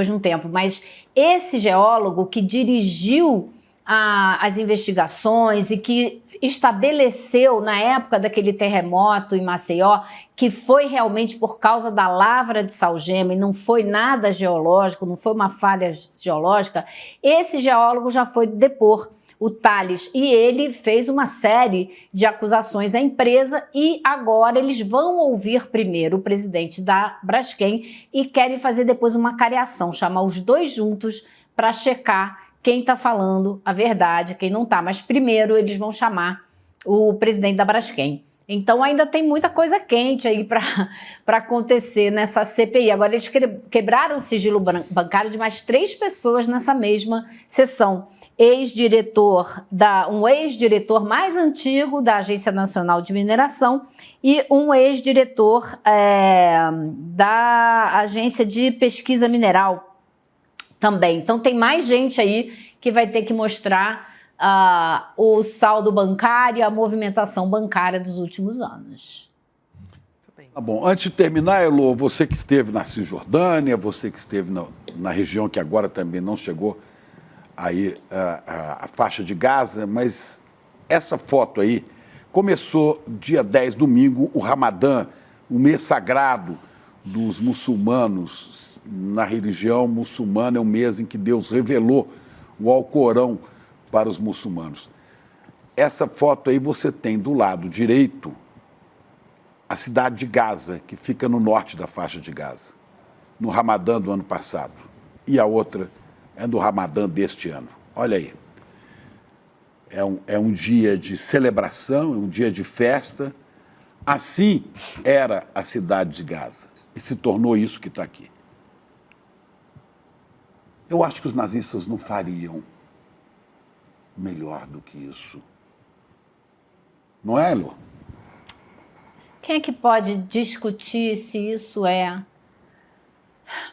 de um tempo. Mas esse geólogo que dirigiu as investigações e que estabeleceu, na época daquele terremoto em Maceió, que foi realmente por causa da lavra de salgema e não foi nada geológico, não foi uma falha geológica, esse geólogo já foi depor o Tales, e ele fez uma série de acusações à empresa e agora eles vão ouvir primeiro o presidente da Braskem e querem fazer depois uma cariação, chamar os dois juntos para checar quem está falando a verdade, quem não está. Mas primeiro eles vão chamar o presidente da Braskem. Então ainda tem muita coisa quente aí para acontecer nessa CPI. Agora eles quebraram o sigilo bancário de mais 3 pessoas nessa mesma sessão. Um ex-diretor mais antigo da Agência Nacional de Mineração e um ex-diretor da Agência de Pesquisa Mineral também. Então tem mais gente aí que vai ter que mostrar o saldo bancário, a movimentação bancária dos últimos anos. Tá bom, antes de terminar, Elo, você que esteve na Cisjordânia, você que esteve na região que agora também não chegou aí a faixa de Gaza, mas essa foto aí começou dia 10, domingo, o Ramadã, o mês sagrado dos muçulmanos. Na religião muçulmana é o mês em que Deus revelou o Alcorão para os muçulmanos. Essa foto aí você tem do lado direito a cidade de Gaza, que fica no norte da faixa de Gaza, no Ramadã do ano passado. E a outra é do Ramadã deste ano. Olha aí. É um dia de celebração, é um dia de festa. Assim era a cidade de Gaza. E se tornou isso que está aqui. Eu acho que os nazistas não fariam melhor do que isso. Não é, Elo? Quem é que pode discutir se isso é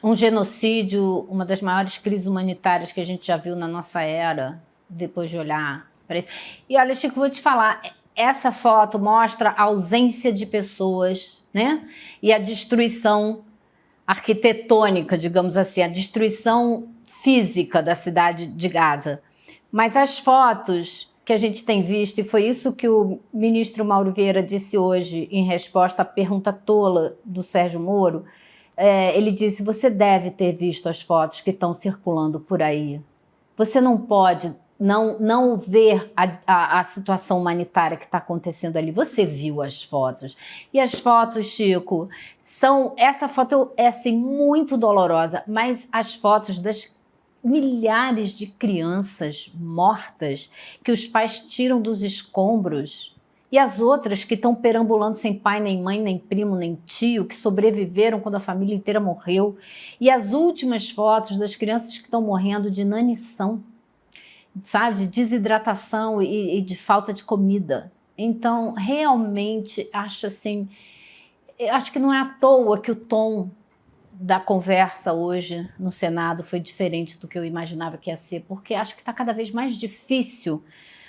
um genocídio, uma das maiores crises humanitárias que a gente já viu na nossa era, depois de olhar para isso? E olha, Chico, vou te falar, essa foto mostra a ausência de pessoas, né? E a destruição arquitetônica, digamos assim, a destruição física da cidade de Gaza. Mas as fotos que a gente tem visto, e foi isso que o ministro Mauro Vieira disse hoje em resposta à pergunta tola do Sérgio Moro, ele disse, você deve ter visto as fotos que estão circulando por aí. Você não pode não ver a situação humanitária que está acontecendo ali. Você viu as fotos. E as fotos, Chico, essa foto é assim, muito dolorosa, mas as fotos das milhares de crianças mortas que os pais tiram dos escombros e as outras que estão perambulando sem pai, nem mãe, nem primo, nem tio, que sobreviveram quando a família inteira morreu. E as últimas fotos das crianças que estão morrendo de inanição, sabe, de desidratação e de falta de comida. Então, realmente, acho que não é à toa que o tom da conversa hoje no Senado foi diferente do que eu imaginava que ia ser, porque acho que está cada vez mais difícil,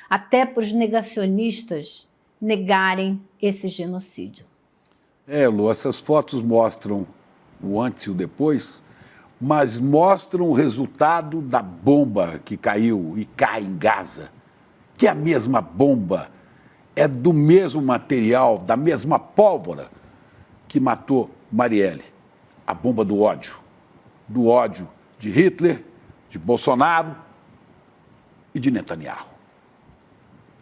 até para os negacionistas, negarem esse genocídio. Lu, essas fotos mostram o antes e o depois, mas mostram o resultado da bomba que caiu e cai em Gaza, que é a mesma bomba, é do mesmo material, da mesma pólvora que matou Marielle. A bomba do ódio de Hitler, de Bolsonaro e de Netanyahu.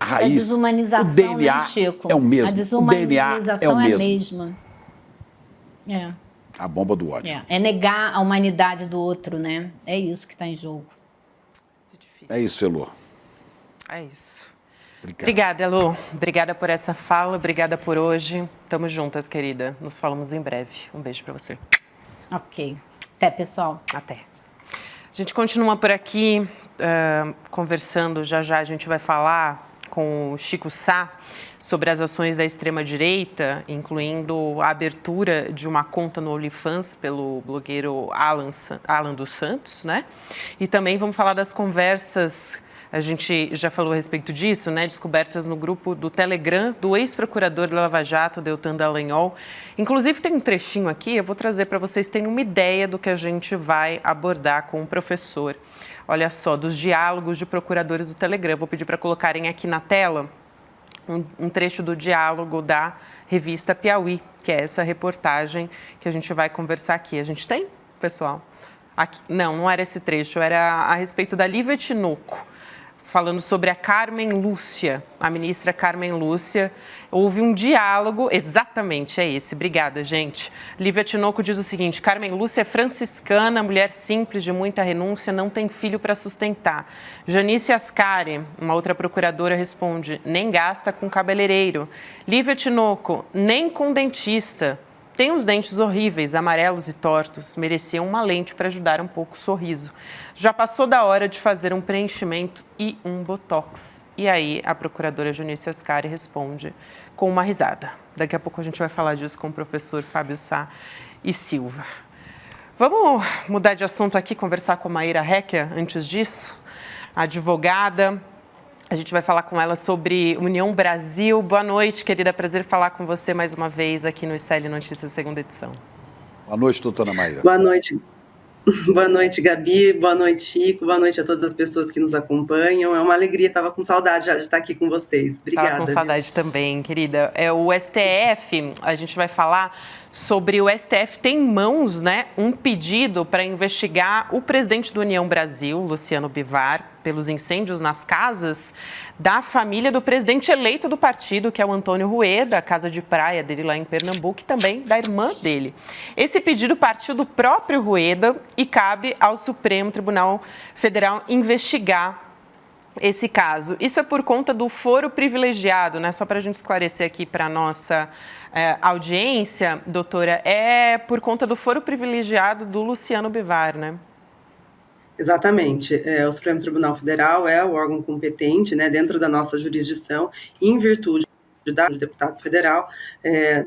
A raiz, desumanização, o DNA, né, Chico? é o mesmo. A desumanização o DNA é o mesmo. a mesma. É. A bomba do ódio. É negar a humanidade do outro, né? É isso que está em jogo. É isso, Elô. É isso. Obrigado. Obrigada, Elô. Obrigada por essa fala, obrigada por hoje. Tamo juntas, querida. Nos falamos em breve. Um beijo para você. Ok. Até, pessoal. Até. A gente continua por aqui conversando. Já a gente vai falar com o Chico Sá sobre as ações da extrema-direita, incluindo a abertura de uma conta no OnlyFans pelo blogueiro Alan dos Santos, né? E também vamos falar das conversas, a gente já falou a respeito disso, né? Descobertas no grupo do Telegram do ex-procurador da Lava Jato, Deltan Dallagnol. Inclusive tem um trechinho aqui, eu vou trazer para vocês terem uma ideia do que a gente vai abordar com o professor. Olha só, dos diálogos de procuradores do Telegram. Vou pedir para colocarem aqui na tela um trecho do diálogo da revista Piauí, que é essa reportagem que a gente vai conversar aqui. A gente tem, pessoal? Aqui, não era esse trecho, era a respeito da Lívia Tinoco, falando sobre a Carmen Lúcia, a ministra Carmen Lúcia. Houve um diálogo, exatamente, é esse. Obrigada, gente. Lívia Tinoco diz o seguinte: Carmen Lúcia é franciscana, mulher simples, de muita renúncia, não tem filho para sustentar. Janice Ascari, uma outra procuradora, responde: nem gasta com cabeleireiro. Lívia Tinoco, nem com dentista. Tem uns dentes horríveis, amarelos e tortos, mereciam uma lente para ajudar um pouco o sorriso. Já passou da hora de fazer um preenchimento e um botox. E aí a procuradora Janice Ascari responde com uma risada. Daqui a pouco a gente vai falar disso com o professor Fábio Sá e Silva. Vamos mudar de assunto aqui, conversar com a Maíra Recchia antes disso, a advogada. A gente vai falar com ela sobre União Brasil. Boa noite, querida. Prazer falar com você mais uma vez aqui no ICL Notícias, segunda edição. Boa noite, doutora Maíra. Boa noite. Boa noite, Gabi. Boa noite, Chico. Boa noite a todas as pessoas que nos acompanham. É uma alegria, estava com saudade já de estar aqui com vocês. Obrigada. Estava com saudade também, querida. O STF, a gente vai falar sobre o STF tem em mãos, né, um pedido para investigar o presidente do União Brasil, Luciano Bivar, pelos incêndios nas casas da família do presidente eleito do partido, que é o Antônio Rueda, a casa de praia dele lá em Pernambuco, e também da irmã dele. Esse pedido partiu do próprio Rueda e cabe ao Supremo Tribunal Federal investigar esse caso. Isso é por conta do foro privilegiado, né? Só para a gente esclarecer aqui para a nossa audiência, doutora, é por conta do foro privilegiado do Luciano Bivar, né? Exatamente. O Supremo Tribunal Federal é o órgão competente, né, dentro da nossa jurisdição, em virtude do deputado federal,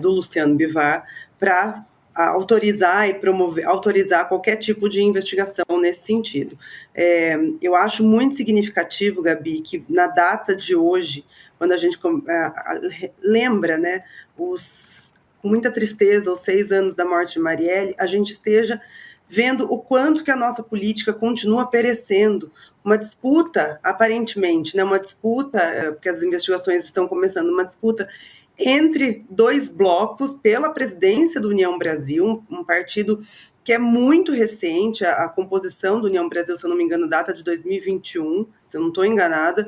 do Luciano Bivar, para autorizar e autorizar qualquer tipo de investigação nesse sentido. Eu acho muito significativo, Gabi, que na data de hoje, quando a gente lembra, né, com muita tristeza, os 6 anos da morte de Marielle, a gente esteja vendo o quanto que a nossa política continua perecendo. Uma disputa, aparentemente, né, uma disputa, porque as investigações estão começando, uma disputa entre 2 blocos pela presidência do União Brasil, um partido que é muito recente, a composição do União Brasil, se eu não me engano, data de 2021, se eu não estou enganada,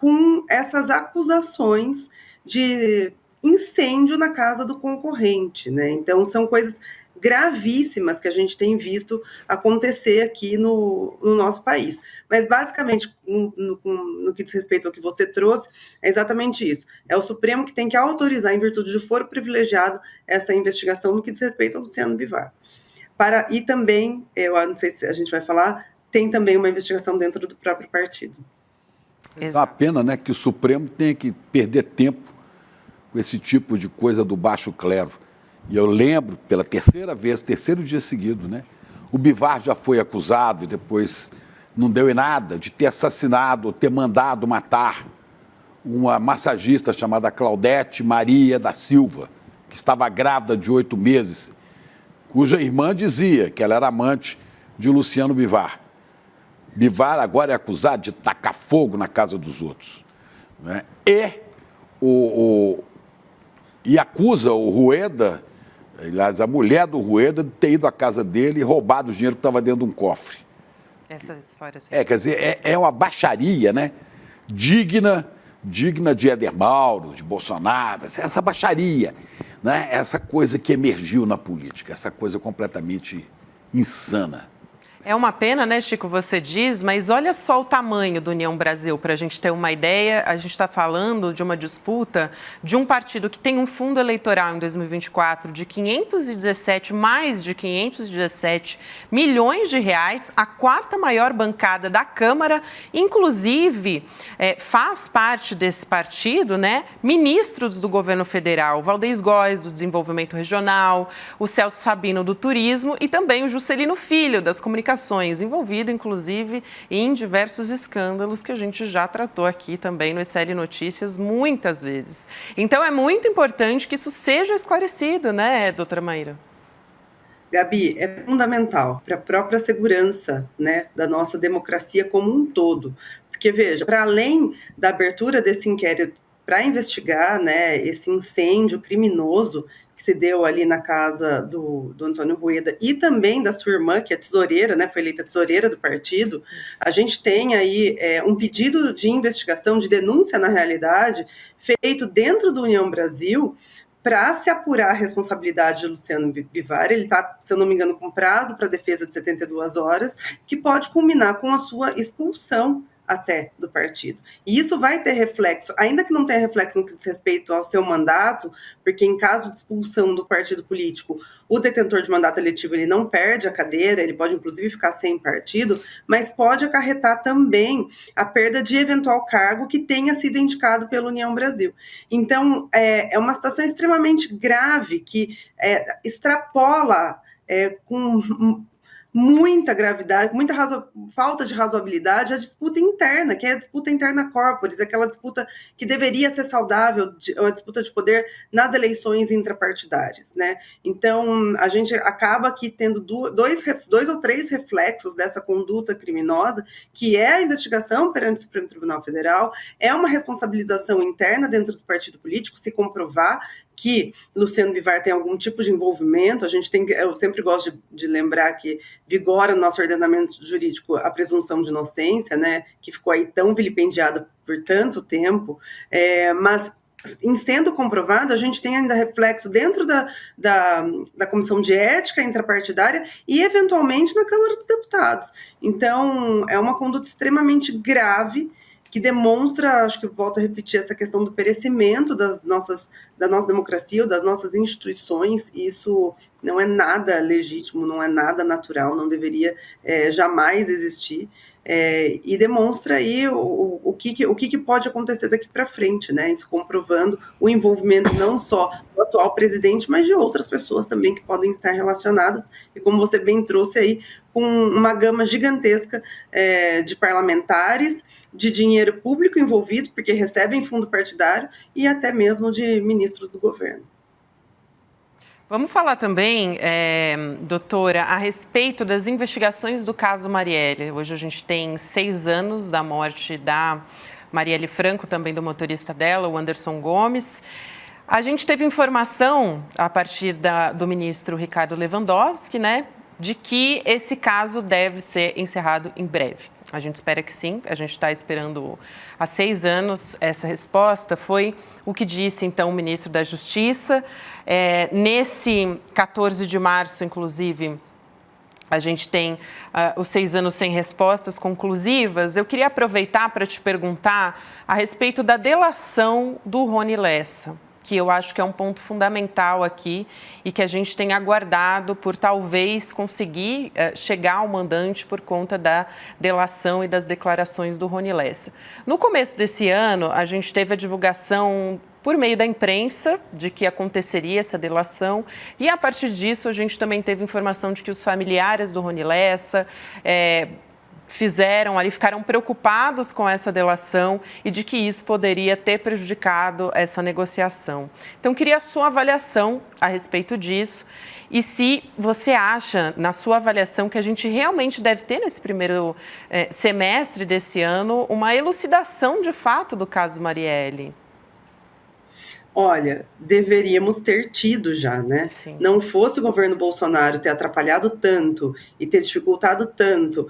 com essas acusações de incêndio na casa do concorrente, né? Então, são coisas gravíssimas que a gente tem visto acontecer aqui no nosso país. Mas, basicamente, no que diz respeito ao que você trouxe, é exatamente isso. É o Supremo que tem que autorizar, em virtude de foro privilegiado, essa investigação no que diz respeito ao Luciano Bivar. E também, eu não sei se a gente vai falar, tem também uma investigação dentro do próprio partido. É uma pena, né, que o Supremo tenha que perder tempo com esse tipo de coisa do baixo clero. E eu lembro, pela terceira vez, terceiro dia seguido, né, o Bivar já foi acusado e depois não deu em nada de ter assassinado, ter mandado matar uma massagista chamada Claudete Maria da Silva, que estava grávida de 8 meses, cuja irmã dizia que ela era amante de Luciano Bivar. Bivar agora é acusado de tacar fogo na casa dos outros, né? E acusa o Rueda, aliás, a mulher do Rueda, de ter ido à casa dele e roubado o dinheiro que estava dentro de um cofre. Essa história assim. Quer dizer, é uma baixaria, né? Digna de Éder Mauro, de Bolsonaro, essa baixaria, né? Essa coisa que emergiu na política, essa coisa completamente insana. É uma pena, né, Chico, você diz, mas olha só o tamanho do União Brasil, para a gente ter uma ideia. A gente está falando de uma disputa de um partido que tem um fundo eleitoral em 2024 de mais de 517 milhões de reais, a quarta maior bancada da Câmara, inclusive faz parte desse partido, né, ministros do governo federal, Valdez Góes, do Desenvolvimento Regional, o Celso Sabino, do Turismo, e também o Juscelino Filho, das Comunicações, envolvido, inclusive, em diversos escândalos que a gente já tratou aqui também no SL Notícias muitas vezes. Então, é muito importante que isso seja esclarecido, né, doutora Maíra? Gabi, é fundamental para a própria segurança, né, da nossa democracia como um todo. Porque, veja, para além da abertura desse inquérito para investigar, né, esse incêndio criminoso que se deu ali na casa do Antônio Rueda e também da sua irmã, que é tesoureira, né, foi eleita tesoureira do partido, a gente tem aí um pedido de investigação, de denúncia, na realidade, feito dentro do União Brasil para se apurar a responsabilidade de Luciano Bivar. Ele está, se eu não me engano, com prazo para defesa de 72 horas, que pode culminar com a sua expulsão até do partido. E isso vai ter reflexo, ainda que não tenha reflexo no que diz respeito ao seu mandato, porque em caso de expulsão do partido político, o detentor de mandato eletivo ele não perde a cadeira, ele pode inclusive ficar sem partido, mas pode acarretar também a perda de eventual cargo que tenha sido indicado pela União Brasil. Então, é uma situação extremamente grave que extrapola com muita gravidade, muita falta de razoabilidade, a disputa interna, que é a disputa interna corporis, aquela disputa que deveria ser saudável, a disputa de poder nas eleições intrapartidárias, né? Então, a gente acaba aqui tendo dois ou três reflexos dessa conduta criminosa, que é a investigação perante o Supremo Tribunal Federal, é uma responsabilização interna dentro do partido político, se comprovar que Luciano Bivar tem algum tipo de envolvimento. Eu sempre gosto de lembrar que vigora no nosso ordenamento jurídico a presunção de inocência, né, que ficou aí tão vilipendiada por tanto tempo, mas em sendo comprovado, a gente tem ainda reflexo dentro da Comissão de Ética Intrapartidária e, eventualmente, na Câmara dos Deputados. Então, é uma conduta extremamente grave, que demonstra, acho que eu volto a repetir, essa questão do perecimento da nossa democracia, ou das nossas instituições. Isso não é nada legítimo, não é nada natural, não deveria jamais existir. E demonstra aí o que pode acontecer daqui para frente, né? Isso comprovando o envolvimento não só do atual presidente, mas de outras pessoas também que podem estar relacionadas, e como você bem trouxe aí, com uma gama gigantesca de parlamentares, de dinheiro público envolvido, porque recebem fundo partidário, e até mesmo de ministros do governo. Vamos falar também, doutora, a respeito das investigações do caso Marielle. Hoje a gente tem 6 anos da morte da Marielle Franco, também do motorista dela, o Anderson Gomes. A gente teve informação, a partir do ministro Ricardo Lewandowski, né, de que esse caso deve ser encerrado em breve. A gente espera que sim, a gente está esperando há 6 anos essa resposta. Foi o que disse, então, o ministro da Justiça. Nesse 14 de março, inclusive, a gente tem os 6 anos sem respostas conclusivas. Eu queria aproveitar para te perguntar a respeito da delação do Rony Lessa, que eu acho que é um ponto fundamental aqui e que a gente tem aguardado por talvez conseguir chegar ao mandante por conta da delação e das declarações do Rony Lessa. No começo desse ano, a gente teve a divulgação por meio da imprensa de que aconteceria essa delação e, a partir disso, a gente também teve informação de que os familiares do Rony Lessa ficaram preocupados com essa delação e de que isso poderia ter prejudicado essa negociação. Então, queria a sua avaliação a respeito disso e se você acha, na sua avaliação, que a gente realmente deve ter nesse primeiro semestre desse ano uma elucidação de fato do caso Marielle. Olha, deveríamos ter tido já, né? Sim. Não fosse o governo Bolsonaro ter atrapalhado tanto e ter dificultado tanto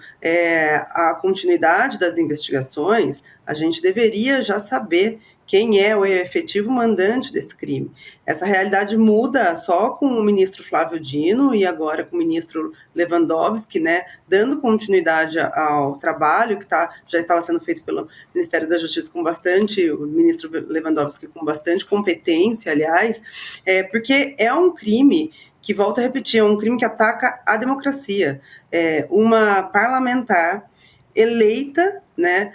a continuidade das investigações, a gente deveria já saber quem é o efetivo mandante desse crime. Essa realidade muda só com o ministro Flávio Dino e agora com o ministro Lewandowski, né, dando continuidade ao trabalho que já estava sendo feito pelo Ministério da Justiça o ministro Lewandowski com bastante competência, aliás, porque é um crime que, volto a repetir, é um crime que ataca a democracia. Uma parlamentar eleita, né,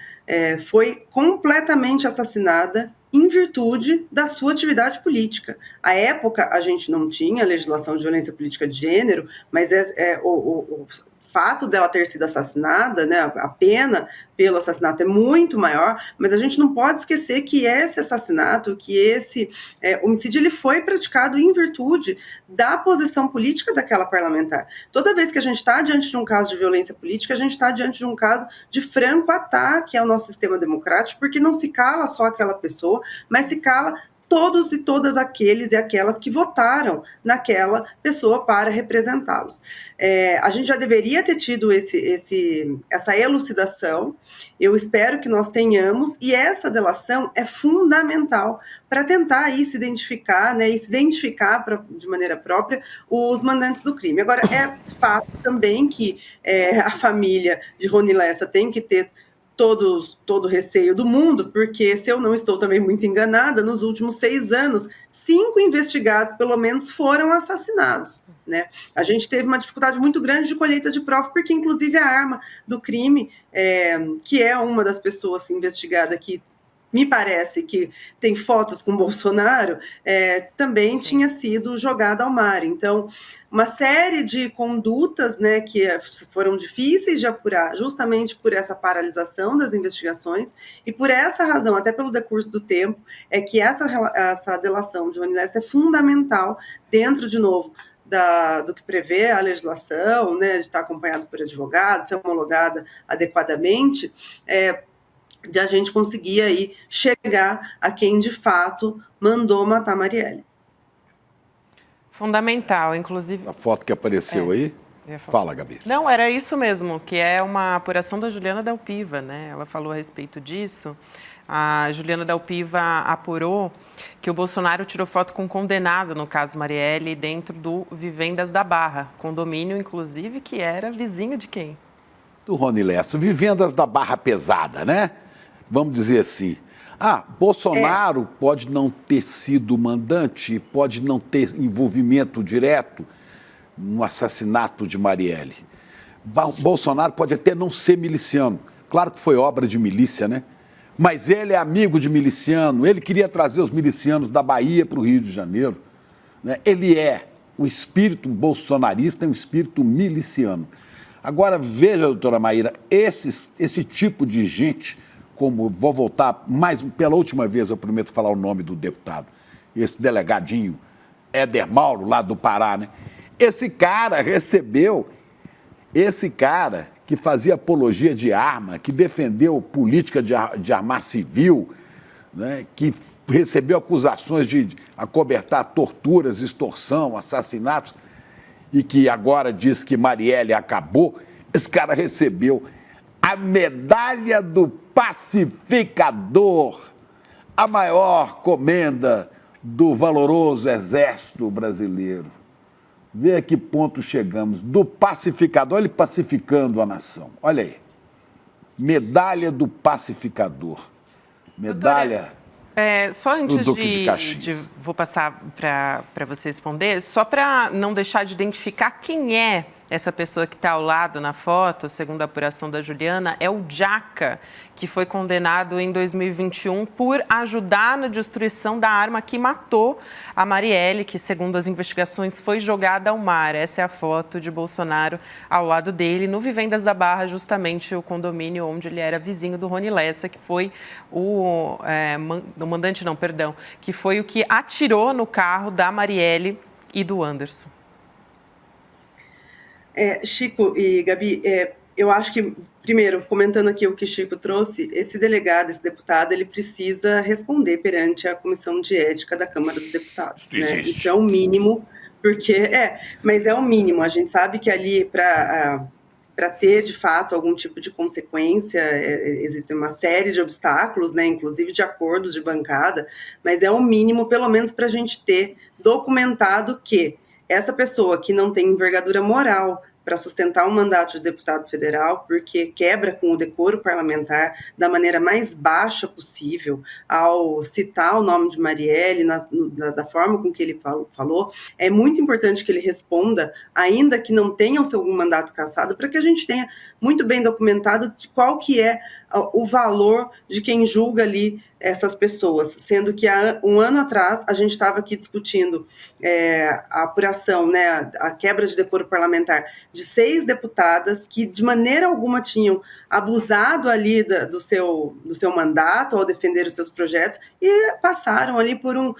foi completamente assassinada em virtude da sua atividade política. À época, a gente não tinha legislação de violência política de gênero, mas o fato dela ter sido assassinada, né, a pena pelo assassinato é muito maior, mas a gente não pode esquecer que esse assassinato, que esse homicídio, ele foi praticado em virtude da posição política daquela parlamentar. Toda vez que a gente está diante de um caso de violência política, a gente está diante de um caso de franco ataque ao nosso sistema democrático, porque não se cala só aquela pessoa, mas se cala todos e todas aqueles e aquelas que votaram naquela pessoa para representá-los. A gente já deveria ter tido essa elucidação, eu espero que nós tenhamos, e essa delação é fundamental para tentar aí se identificar, né, e se identificar de maneira própria os mandantes do crime. Agora, é fato também que a família de Rony Lessa tem que ter todo o receio do mundo, porque, se eu não estou também muito enganada, nos últimos 6 anos, 5 investigados, pelo menos, foram assassinados, né? A gente teve uma dificuldade muito grande de colheita de prova, porque, inclusive, a arma do crime, que é uma das pessoas investigada que me parece que tem fotos com Bolsonaro, também tinha sido jogada ao mar. Então, uma série de condutas, né, que foram difíceis de apurar, justamente por essa paralisação das investigações, e por essa razão, até pelo decurso do tempo, é que essa delação de Rony Lessa é fundamental dentro, de novo, do que prevê a legislação, né, de estar acompanhado por advogado, de ser homologada adequadamente, de a gente conseguir aí chegar a quem de fato mandou matar Marielle. Fundamental, inclusive. A foto que apareceu aí? Fala, Gabi. Não, era isso mesmo, que é uma apuração da Juliana Dalpiva, né? Ela falou a respeito disso. A Juliana Dalpiva apurou que o Bolsonaro tirou foto com um condenado no caso Marielle dentro do Vivendas da Barra, condomínio, inclusive, que era vizinho de quem? Do Rony Lessa, Vivendas da Barra Pesada, né? Vamos dizer assim. Bolsonaro pode não ter sido mandante, pode não ter envolvimento direto no assassinato de Marielle. Bolsonaro pode até não ser miliciano. Claro que foi obra de milícia, né? Mas ele é amigo de miliciano, ele queria trazer os milicianos da Bahia para o Rio de Janeiro, né? Ele o espírito bolsonarista é um espírito miliciano. Agora, veja, doutora Maíra, esse tipo de gente, como vou voltar pela última vez, eu prometo falar o nome do deputado, esse delegadinho, Éder Mauro, lá do Pará, né? Esse cara que fazia apologia de arma, que defendeu política de armar civil, né? Que recebeu acusações de acobertar torturas, extorsão, assassinatos, e que agora diz que Marielle acabou, esse cara recebeu a medalha do pacificador, a maior comenda do valoroso exército brasileiro. Vê a que ponto chegamos, do pacificador, ele pacificando a nação. Olha aí, medalha do pacificador, medalha... Só antes do Duque de Caxias. vou passar para você responder, só para não deixar de identificar quem é essa pessoa que está ao lado na foto, segundo a apuração da Juliana, é o Jaca, que foi condenado em 2021 por ajudar na destruição da arma que matou a Marielle, que, segundo as investigações, foi jogada ao mar. Essa é a foto de Bolsonaro ao lado dele, no Vivendas da Barra, justamente o condomínio onde ele era vizinho do Rony Lessa, que foi que foi o que atirou no carro da Marielle e do Anderson. Chico e Gabi, eu acho que, primeiro, comentando aqui o que Chico trouxe, esse delegado, esse deputado, ele precisa responder perante a Comissão de Ética da Câmara dos Deputados. Né? Isso é o mínimo, mas é o mínimo. A gente sabe que ali, para ter, de fato, algum tipo de consequência, existe uma série de obstáculos, né, inclusive de acordos de bancada, mas é o mínimo, pelo menos, para a gente ter documentado que essa pessoa que não tem envergadura moral para sustentar um mandato de deputado federal, porque quebra com o decoro parlamentar da maneira mais baixa possível, ao citar o nome de Marielle da forma com que ele falou, é muito importante que ele responda, ainda que não tenha o seu mandato cassado, para que a gente tenha muito bem documentado de qual que é o valor de quem julga ali essas pessoas, sendo que há um ano atrás a gente estava aqui discutindo a apuração, né, a quebra de decoro parlamentar de 6 deputadas que de maneira alguma tinham abusado ali do seu mandato ao defender os seus projetos e passaram ali por um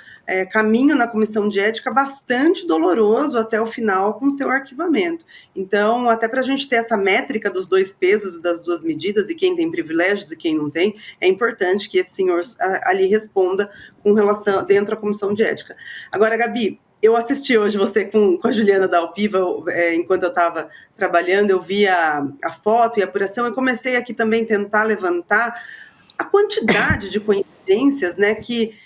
caminho na comissão de ética bastante doloroso até o final com seu arquivamento. Então, até para a gente ter essa métrica dos 2 pesos e das 2 medidas e quem tem privilégios e quem não tem, é importante que esse senhor ali responda com relação dentro da comissão de ética. Agora, Gabi, eu assisti hoje você com a Juliana da Alpiva, enquanto eu estava trabalhando, eu vi a foto e a apuração, e comecei aqui também a tentar levantar a quantidade de coincidências, né, que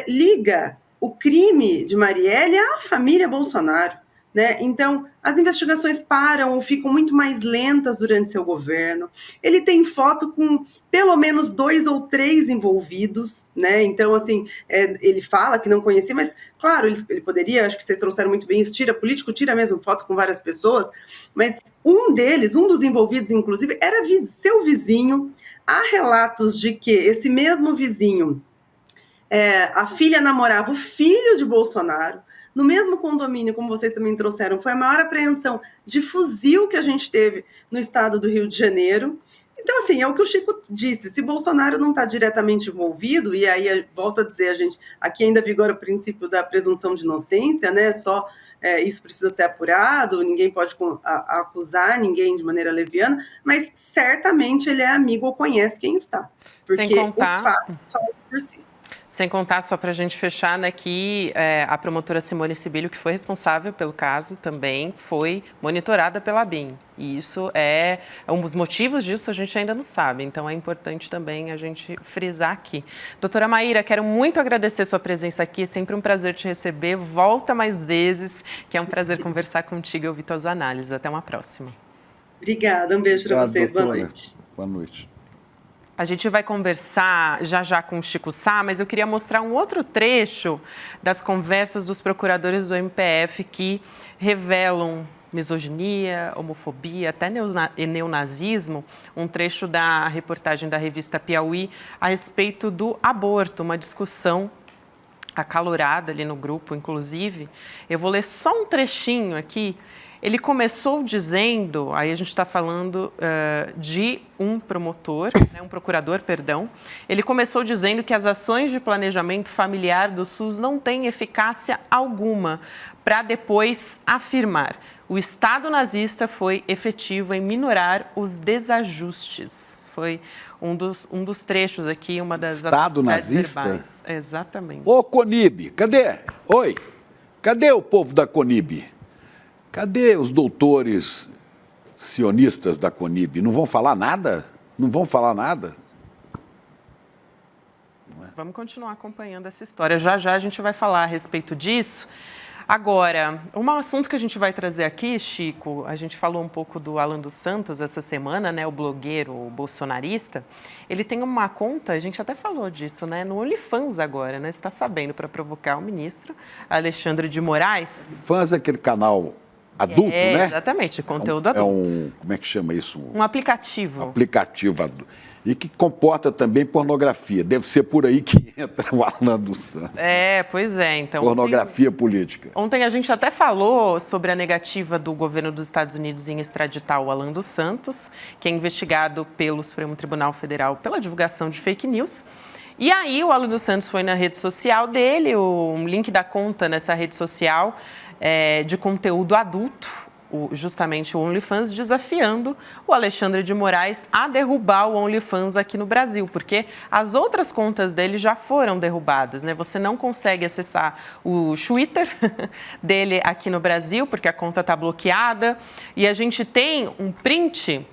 liga o crime de Marielle à família Bolsonaro. Né? Então, as investigações param ou ficam muito mais lentas durante seu governo. Ele tem foto com pelo menos 2 ou 3 envolvidos, né? Então, assim, ele fala que não conhecia, mas, claro, ele poderia, acho que vocês trouxeram muito bem isso, político tira mesmo foto com várias pessoas, mas um dos envolvidos, inclusive, era seu vizinho. Há relatos de que esse mesmo vizinho, a filha namorava o filho de Bolsonaro. No mesmo condomínio, como vocês também trouxeram, foi a maior apreensão de fuzil que a gente teve no estado do Rio de Janeiro. Então, assim, é o que o Chico disse, se Bolsonaro não está diretamente envolvido, e aí, volto a dizer, aqui ainda vigora o princípio da presunção de inocência, né, isso precisa ser apurado, ninguém pode acusar ninguém de maneira leviana, mas certamente ele é amigo ou conhece quem está, porque os fatos falam por si. Sem contar, só para a gente fechar, né, que a promotora Simone Sibilho, que foi responsável pelo caso, também foi monitorada pela ABIN. E isso um dos motivos disso a gente ainda não sabe. Então, é importante também a gente frisar aqui. Doutora Maíra, quero muito agradecer sua presença aqui. É sempre um prazer te receber. Volta mais vezes, que é um prazer conversar contigo e ouvir tuas análises. Até uma próxima. Obrigada. Um beijo para vocês. Doutora. Boa noite. Boa noite. A gente vai conversar já com o Chico Sá, mas eu queria mostrar um outro trecho das conversas dos procuradores do MPF que revelam misoginia, homofobia, até neonazismo. Um trecho da reportagem da revista Piauí a respeito do aborto, uma discussão acalorada ali no grupo, inclusive. Eu vou ler só um trechinho aqui. Ele começou dizendo, aí a gente está falando de um procurador, ele começou dizendo que as ações de planejamento familiar do SUS não têm eficácia alguma, para depois afirmar: o Estado nazista foi efetivo em minorar os desajustes. Foi um dos trechos aqui, uma das Estado atrocidades nazista? verbais. Exatamente. Ô, Conib, cadê? Oi, cadê o povo da Conib? Cadê os doutores sionistas da Conib? Não vão falar nada? Não vão falar nada? Vamos continuar acompanhando essa história. Já já a gente vai falar a respeito disso. Agora, um assunto que a gente vai trazer aqui, Chico, a gente falou um pouco do Alan dos Santos essa semana, né, o blogueiro bolsonarista. Ele tem uma conta, a gente até falou disso, né, no OnlyFans agora, né, você está sabendo, para provocar o ministro Alexandre de Moraes. Fãs é aquele canal adulto, né? Exatamente, conteúdo adulto. Como é que chama isso? Um aplicativo. Aplicativo adulto. E que comporta também pornografia. Deve ser por aí que entra o Alan dos Santos. Pois é. Então, pornografia política. Ontem a gente até falou sobre a negativa do governo dos Estados Unidos em extraditar o Alan dos Santos, que é investigado pelo Supremo Tribunal Federal pela divulgação de fake news. E aí o Alan dos Santos foi na rede social dele, o link da conta nessa rede social de conteúdo adulto, justamente o OnlyFans, desafiando o Alexandre de Moraes a derrubar o OnlyFans aqui no Brasil, porque as outras contas dele já foram derrubadas, né? Você não consegue acessar o Twitter dele aqui no Brasil, porque a conta está bloqueada, e a gente tem um print.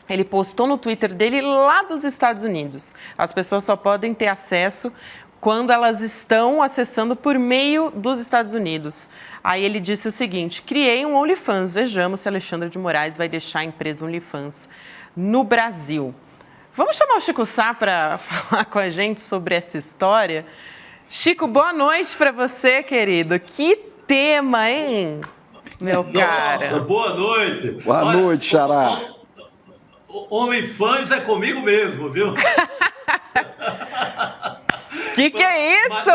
Ele postou no Twitter dele lá dos Estados Unidos. As pessoas só podem ter acesso quando elas estão acessando por meio dos Estados Unidos. Aí ele disse o seguinte: criei um OnlyFans, vejamos se Alexandre de Moraes vai deixar a empresa OnlyFans no Brasil. Vamos chamar o Chico Sá para falar com a gente sobre essa história. Chico, boa noite para você, querido. Que tema, hein, meu cara? Nossa, boa noite. Boa noite, Xará. OnlyFans é comigo mesmo, viu? Que é isso?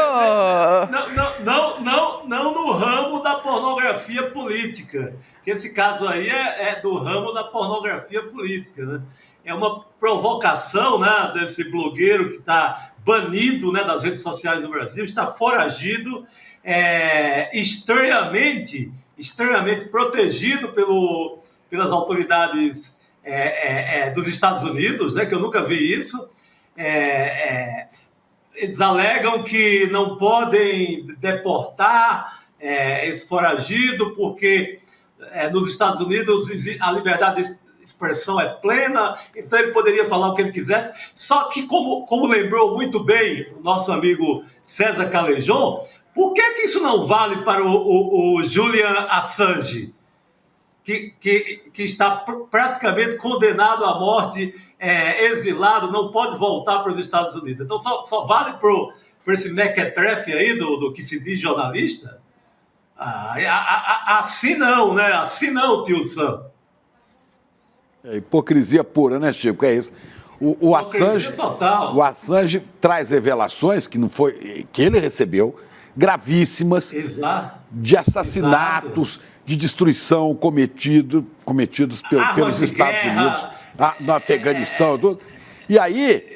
Não no ramo da pornografia política. Esse caso aí é do ramo da pornografia política, né? É uma provocação, né, desse blogueiro que está banido, né, das redes sociais do Brasil, está foragido, estranhamente protegido pelas autoridades dos Estados Unidos, né, que eu nunca vi isso. Eles alegam que não podem deportar esse foragido porque nos Estados Unidos a liberdade de expressão é plena, então ele poderia falar o que ele quisesse. Só que, como lembrou muito bem o nosso amigo César Calejon, por que isso não vale para o Julian Assange, que está praticamente condenado à morte, exilado, não pode voltar para os Estados Unidos? Então só vale para esse mequetrefe aí do que se diz jornalista? Assim não, né? Assim não, tio Sam. É hipocrisia pura, né, Chico? É isso. O Assange traz revelações que ele recebeu, gravíssimas, de assassinatos, de destruição cometidos pelos Estados Unidos, no Afeganistão, tudo. E aí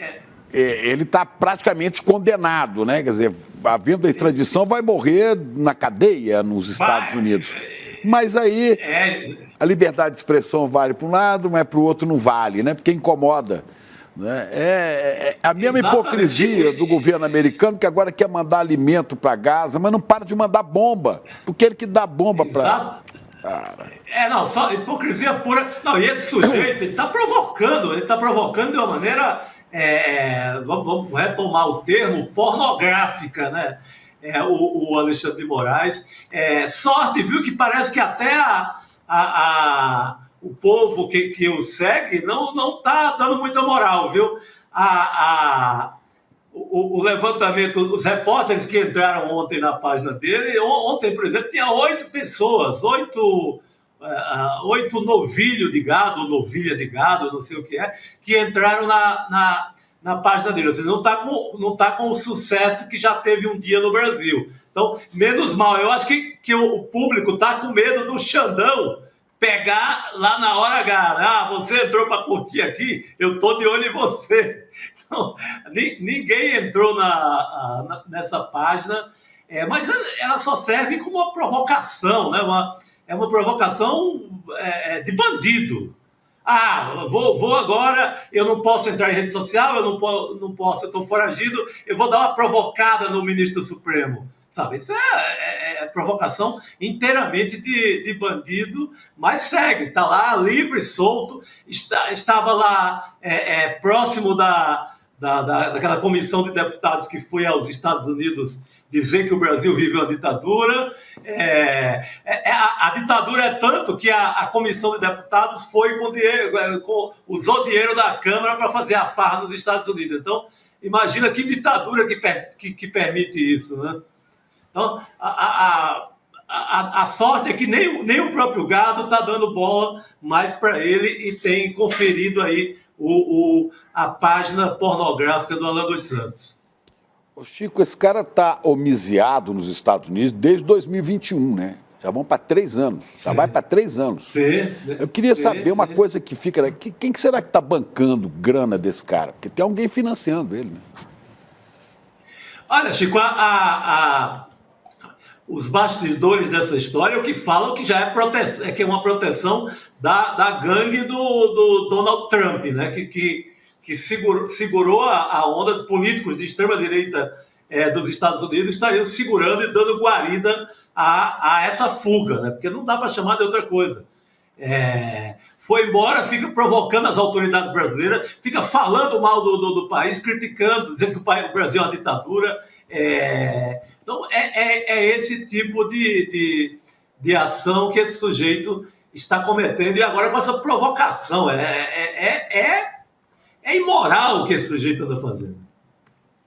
ele está praticamente condenado, né? Quer dizer, havendo a extradição, vai morrer na cadeia nos Estados Unidos. Mas aí a liberdade de expressão vale para um lado, mas para o outro não vale, né? Porque incomoda. Né? É a mesma hipocrisia do governo americano, que agora quer mandar alimento para Gaza, mas não para de mandar bomba, porque ele que dá bomba para... Só hipocrisia pura. Não, e esse sujeito, ele está provocando de uma maneira, vamos retomar o termo, pornográfica, né? O Alexandre de Moraes. Sorte, viu, que parece que até o povo que o segue não está dando muita moral, viu? O levantamento, os repórteres que entraram ontem na página dele, ontem, por exemplo, tinha 8 pessoas, 8 novilho de gado, novilha de gado, não sei o que que entraram na página dele. Ou seja, não tá com o sucesso que já teve um dia no Brasil. Então, menos mal. Eu acho que o público está com medo do Xandão pegar lá na hora H. Você entrou para curtir aqui, eu tô de olho em você. Então, ninguém entrou nessa página, mas ela só serve como uma provocação, né? É uma provocação de bandido. Vou agora, eu não posso entrar em rede social, eu não posso, eu estou foragido, eu vou dar uma provocada no ministro do Supremo. Sabe? Isso é provocação inteiramente de bandido, mas segue, está lá livre, solto, estava lá próximo daquela comissão de deputados que foi aos Estados Unidos dizer que o Brasil vive uma ditadura. A ditadura é tanto que a comissão de deputados foi usou dinheiro da Câmara para fazer a farra nos Estados Unidos. Então, imagina que ditadura que permite isso, né? Então, a sorte é que nem o próprio gado está dando bola mais para ele e tem conferido aí a página pornográfica do Alan dos Santos. Ô Chico, esse cara está homiciado nos Estados Unidos desde 2021, né? Já vão para 3 anos. Já vai para 3 anos. Eu queria saber uma coisa que fica... Quem que será que está bancando grana desse cara? Porque tem alguém financiando ele, né? Olha, Chico, os bastidores dessa história, o que falam que já que é uma proteção da gangue do Donald Trump, né? Que segurou a onda de políticos de extrema-direita dos Estados Unidos, estariam segurando e dando guarida a essa fuga, né? Porque não dá para chamar de outra coisa. Foi embora, fica provocando as autoridades brasileiras, fica falando mal do país, criticando, dizendo que o Brasil é uma ditadura. Então, é esse tipo de ação que esse sujeito está cometendo, e agora com essa provocação. É imoral o que esse sujeito está fazendo.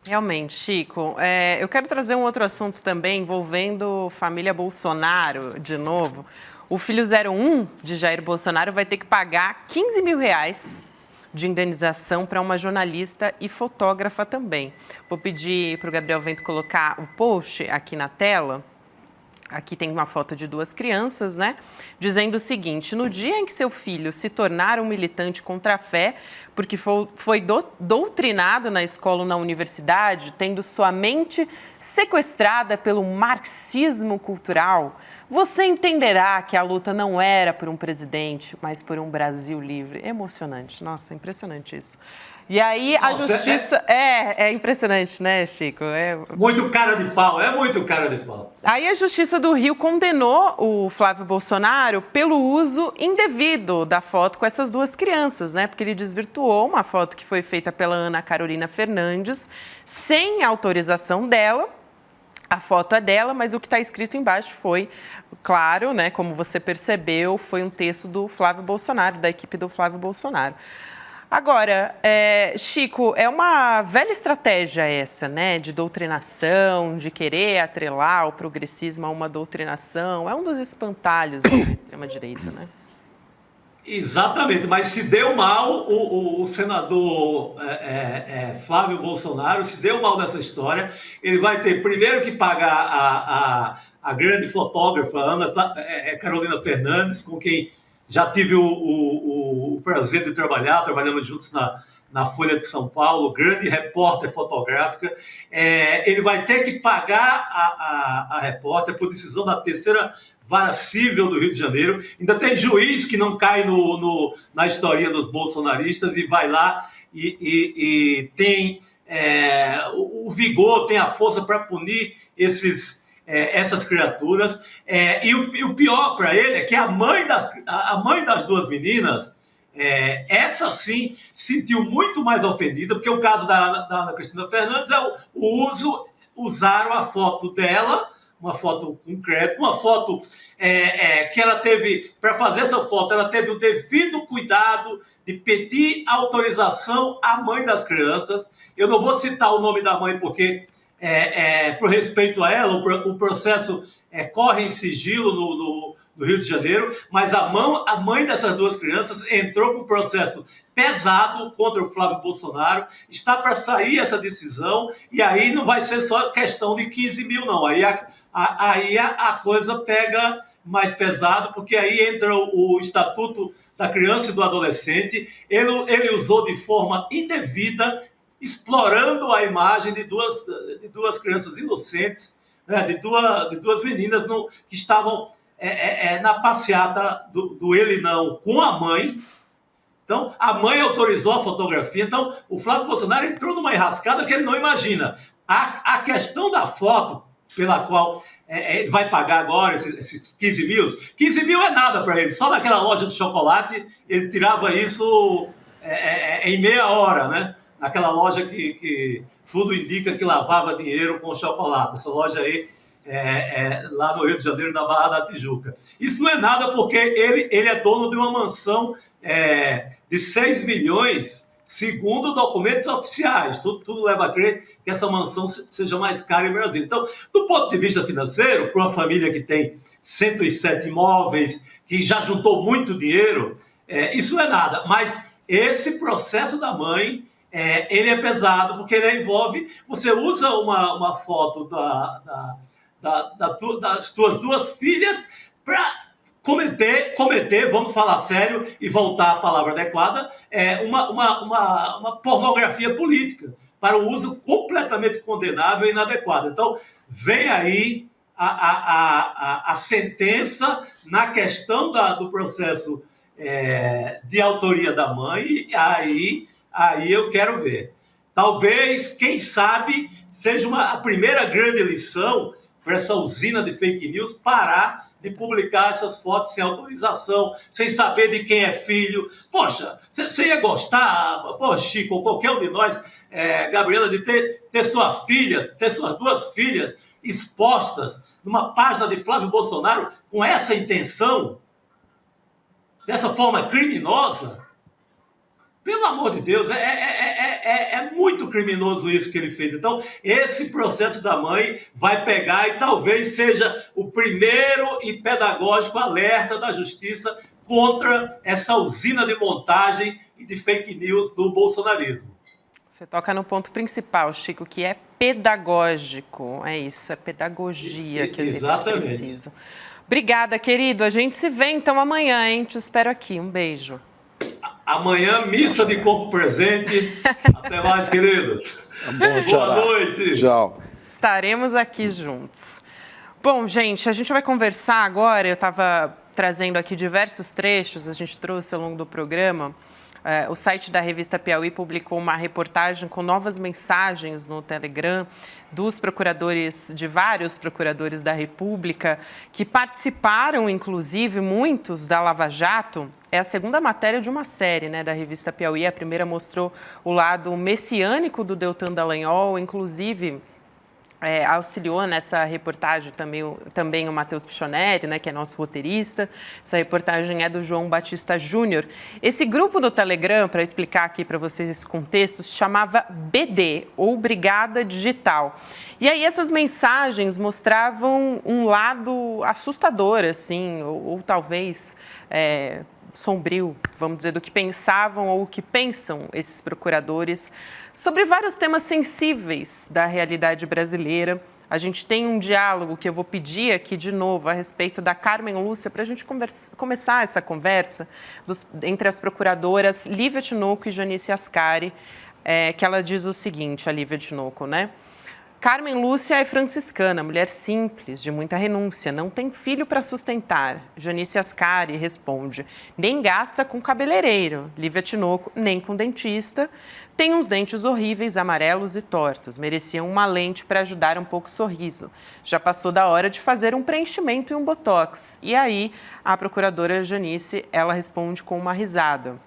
Realmente, Chico. Eu quero trazer um outro assunto também envolvendo família Bolsonaro, de novo. O filho 01 de Jair Bolsonaro vai ter que pagar R$15 mil de indenização para uma jornalista e fotógrafa também. Vou pedir para o Gabriel Vento colocar o post aqui na tela. Aqui tem uma foto de 2 crianças, né? Dizendo o seguinte: no dia em que seu filho se tornar um militante contra a fé, porque foi doutrinado na escola ou na universidade, tendo sua mente sequestrada pelo marxismo cultural, você entenderá que a luta não era por um presidente, mas por um Brasil livre. Emocionante. Nossa, impressionante isso. E aí a justiça... É impressionante, né, Chico? Muito cara de pau, muito cara de pau. Aí a Justiça do Rio condenou o Flávio Bolsonaro pelo uso indevido da foto com essas 2 crianças, né? Porque ele desvirtuou uma foto que foi feita pela Ana Carolina Fernandes, sem autorização dela. A foto é dela, mas o que está escrito embaixo foi, claro, né? Como você percebeu, foi um texto do Flávio Bolsonaro, da equipe do Flávio Bolsonaro. Agora, Chico, é uma velha estratégia essa, né, de doutrinação, de querer atrelar o progressismo a uma doutrinação. É um dos espantalhos da extrema-direita, né? Exatamente, mas se deu mal o senador Flávio Bolsonaro, se deu mal nessa história, ele vai ter primeiro que pagar a grande fotógrafa Ana Carolina Fernandes, com quem já tive o prazer de trabalhamos juntos na Folha de São Paulo, grande repórter fotográfica. Ele vai ter que pagar a repórter por decisão da 3ª Vara Cível do Rio de Janeiro. Ainda tem juiz que não cai na historinha dos bolsonaristas e vai lá e tem o vigor, tem a força para punir essas criaturas. E o pior para ele é que a mãe das 2 meninas, essa sim sentiu muito mais ofendida, porque o caso da Ana Cristina Fernandes usaram a foto dela, uma foto concreta, uma foto que ela teve, para fazer essa foto, ela teve o devido cuidado de pedir autorização à mãe das crianças. Eu não vou citar o nome da mãe, porque, por respeito a ela, o processo corre em sigilo no Rio de Janeiro, mas a mãe dessas 2 crianças entrou com um processo pesado contra o Flávio Bolsonaro, está para sair essa decisão, e aí não vai ser só questão de 15 mil, não. Aí a coisa pega mais pesado, porque aí entra o Estatuto da Criança e do Adolescente. Ele usou de forma indevida, explorando a imagem de duas crianças inocentes, né, de duas meninas que estavam na passeata do Ele Não com a mãe, Então, a mãe autorizou a fotografia. Então, o Flávio Bolsonaro entrou numa enrascada que ele não imagina. A questão da foto, pela qual ele vai pagar agora esses 15 mil. 15 mil é nada para ele. Só naquela loja de chocolate, ele tirava isso em meia hora, né? Naquela loja que tudo indica que lavava dinheiro com chocolate. Essa loja aí, lá no Rio de Janeiro, na Barra da Tijuca. Isso não é nada porque ele é dono de uma mansão de 6 milhões, segundo documentos oficiais. Tudo leva a crer que essa mansão seja mais cara em Brasília. Então, do ponto de vista financeiro, para uma família que tem 107 imóveis, que já juntou muito dinheiro, isso não é nada. Mas esse processo da mãe, ele é pesado, porque ele envolve... Você usa uma foto das tuas duas filhas para cometer, vamos falar sério e voltar à palavra adequada, uma pornografia política, para um uso completamente condenável e inadequado. Então, vem aí a sentença na questão do processo de autoria da mãe, e aí eu quero ver. Talvez, quem sabe, seja a primeira grande lição para essa usina de fake news parar de publicar essas fotos sem autorização, sem saber de quem é filho. Poxa, você ia gostar, Chico, ou qualquer um de nós, Gabriela, de ter suas duas filhas expostas numa página de Flávio Bolsonaro com essa intenção, dessa forma criminosa? Pelo amor de Deus, é muito criminoso isso que ele fez. Então, esse processo da mãe vai pegar e talvez seja o primeiro e pedagógico alerta da justiça contra essa usina de montagem e de fake news do bolsonarismo. Você toca no ponto principal, Chico, que é pedagógico. É isso, é pedagogia que eles precisam. Obrigada, querido. A gente se vê então amanhã, hein? Te espero aqui. Um beijo. Amanhã, missa de corpo presente. Até mais, queridos. Boa noite. Tchau. Estaremos aqui juntos. Bom, gente, a gente vai conversar agora. Eu estava trazendo aqui diversos trechos, a gente trouxe ao longo do programa. O site da revista Piauí publicou uma reportagem com novas mensagens no Telegram de vários procuradores da República que participaram, inclusive, muitos da Lava Jato. É a segunda matéria de uma série, né, da revista Piauí. A primeira mostrou o lado messiânico do Deltan Dallagnol, inclusive... auxiliou nessa reportagem também o Matheus Pichoneri, né, que é nosso roteirista. Essa reportagem é do João Batista Júnior. Esse grupo do Telegram, para explicar aqui para vocês esse contexto, se chamava BD, ou Brigada Digital. E aí essas mensagens mostravam um lado assustador, assim, ou talvez... sombrio, vamos dizer, do que pensavam ou o que pensam esses procuradores sobre vários temas sensíveis da realidade brasileira. A gente tem um diálogo que eu vou pedir aqui de novo a respeito da Carmen Lúcia, para a gente começar essa conversa entre as procuradoras Lívia Tinoco e Janice Ascari, que ela diz o seguinte, a Lívia Tinoco, né? Carmen Lúcia é franciscana, mulher simples, de muita renúncia, não tem filho para sustentar. Janice Ascari responde, nem gasta com cabeleireiro. Lívia Tinoco, nem com dentista. Tem uns dentes horríveis, amarelos e tortos. Mereciam uma lente para ajudar um pouco o sorriso. Já passou da hora de fazer um preenchimento e um botox. E aí, a procuradora Janice, ela responde com uma risada.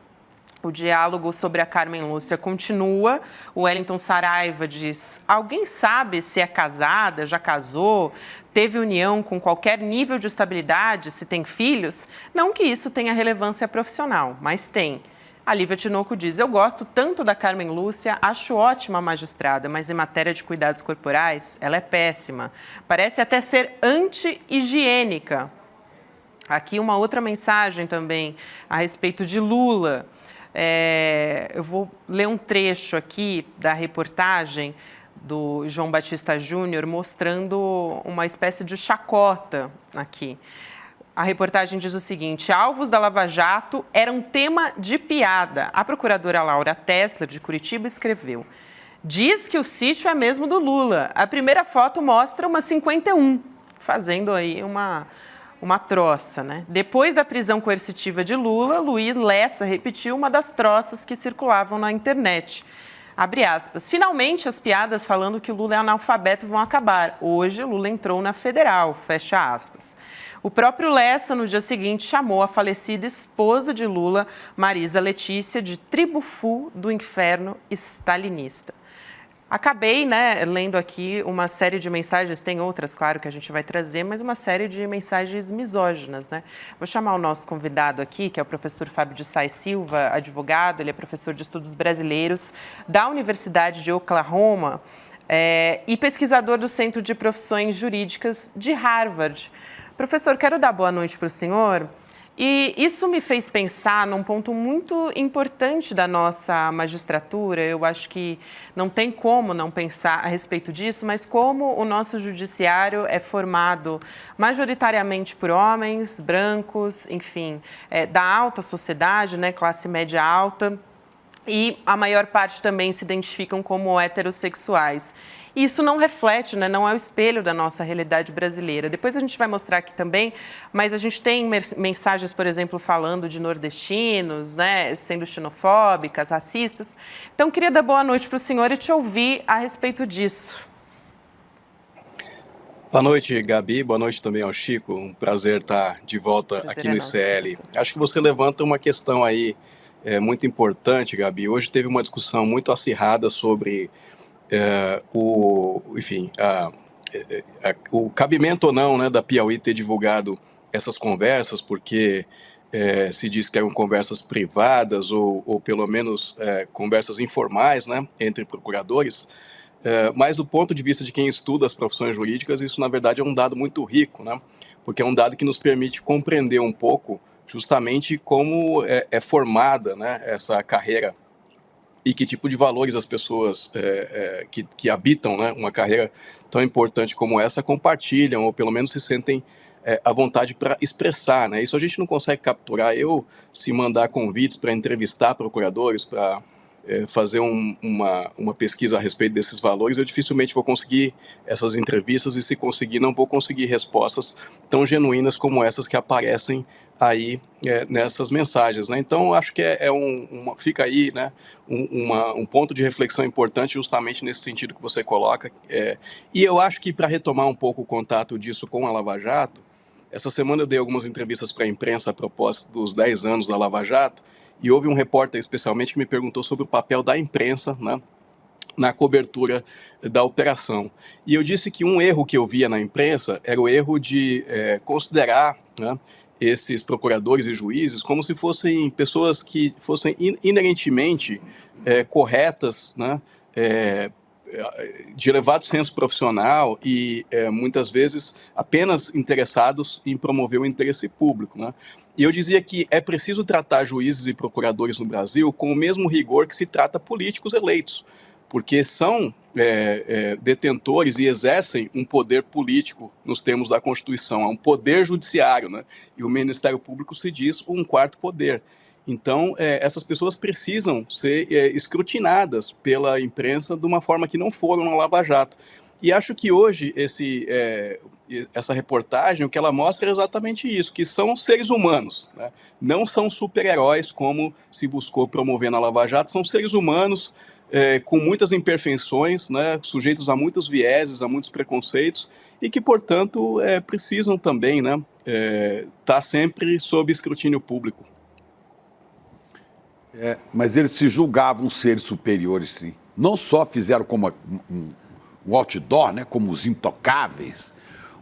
O diálogo sobre a Carmen Lúcia continua. O Wellington Saraiva diz, alguém sabe se é casada, já casou, teve união com qualquer nível de estabilidade, se tem filhos? Não que isso tenha relevância profissional, mas tem. A Lívia Tinoco diz, eu gosto tanto da Carmen Lúcia, acho ótima a magistrada, mas em matéria de cuidados corporais, ela é péssima. Parece até ser anti-higiênica. Aqui uma outra mensagem também a respeito de Lula. Eu vou ler um trecho aqui da reportagem do João Batista Júnior mostrando uma espécie de chacota aqui. A reportagem diz o seguinte, alvos da Lava Jato eram tema de piada. A procuradora Laura Tessler, de Curitiba, escreveu, diz que o sítio é mesmo do Lula. A primeira foto mostra uma 51, fazendo aí uma uma troça, né? Depois da prisão coercitiva de Lula, Luiz Lessa repetiu uma das troças que circulavam na internet. Abre aspas. Finalmente, as piadas falando que o Lula é analfabeto vão acabar. Hoje, Lula entrou na federal, fecha aspas. O próprio Lessa, no dia seguinte, chamou a falecida esposa de Lula, Marisa Letícia, de tribufu do inferno stalinista. Acabei, lendo aqui uma série de mensagens, tem outras, claro, que a gente vai trazer, mas uma série de mensagens misóginas, né? Vou chamar o nosso convidado aqui, que é o professor Fábio de Sá Silva, advogado, ele é professor de estudos brasileiros da Universidade de Oklahoma e pesquisador do Centro de Profissões Jurídicas de Harvard. Professor, quero dar boa noite para o senhor. E isso me fez pensar num ponto muito importante da nossa magistratura. Eu acho que não tem como não pensar a respeito disso, mas como o nosso judiciário é formado majoritariamente por homens, brancos, enfim, da alta sociedade, classe média alta, e a maior parte também se identificam como heterossexuais. Isso não reflete, não é o espelho da nossa realidade brasileira. Depois a gente vai mostrar aqui também, mas a gente tem mensagens, por exemplo, falando de nordestinos, sendo xenofóbicas, racistas. Então, queria dar boa noite para o senhor e te ouvir a respeito disso. Boa noite, Gabi. Boa noite também ao Chico. Um prazer estar de volta aqui no ICL. Acho que você levanta uma questão aí muito importante, Gabi. Hoje teve uma discussão muito acirrada sobre o cabimento ou não da Piauí ter divulgado essas conversas, porque se diz que eram conversas privadas ou pelo menos conversas informais, entre procuradores, mas do ponto de vista de quem estuda as profissões jurídicas, isso na verdade é um dado muito rico, porque é um dado que nos permite compreender um pouco justamente como é formada essa carreira e que tipo de valores as pessoas que habitam uma carreira tão importante como essa compartilham, ou pelo menos se sentem à vontade para expressar. Isso a gente não consegue capturar. Se mandar convites para entrevistar procuradores, para fazer uma pesquisa a respeito desses valores, eu dificilmente vou conseguir essas entrevistas, e se conseguir, não vou conseguir respostas tão genuínas como essas que aparecem aí nessas mensagens. Então, acho que fica aí um ponto de reflexão importante justamente nesse sentido que você coloca. E eu acho que, para retomar um pouco o contato disso com a Lava Jato, essa semana eu dei algumas entrevistas para a imprensa a propósito dos 10 anos da Lava Jato, e houve um repórter especialmente que me perguntou sobre o papel da imprensa na cobertura da operação. E eu disse que um erro que eu via na imprensa era o erro de considerar esses procuradores e juízes como se fossem pessoas que fossem inerentemente corretas, de elevado senso profissional e muitas vezes apenas interessados em promover o interesse público. E eu dizia que é preciso tratar juízes e procuradores no Brasil com o mesmo rigor que se trata políticos eleitos, porque são detentores e exercem um poder político nos termos da Constituição, é um poder judiciário, e o Ministério Público se diz um quarto poder. Então, essas pessoas precisam ser escrutinadas pela imprensa de uma forma que não foram na Lava Jato. E acho que hoje essa reportagem, o que ela mostra é exatamente isso, que são seres humanos, não são super-heróis como se buscou promover na Lava Jato, são seres humanos com muitas imperfeições, sujeitos a muitos vieses, a muitos preconceitos, e que, portanto, precisam também estar sempre sob escrutínio público. Mas eles se julgavam seres superiores, sim. Não só fizeram como um outdoor, como os intocáveis,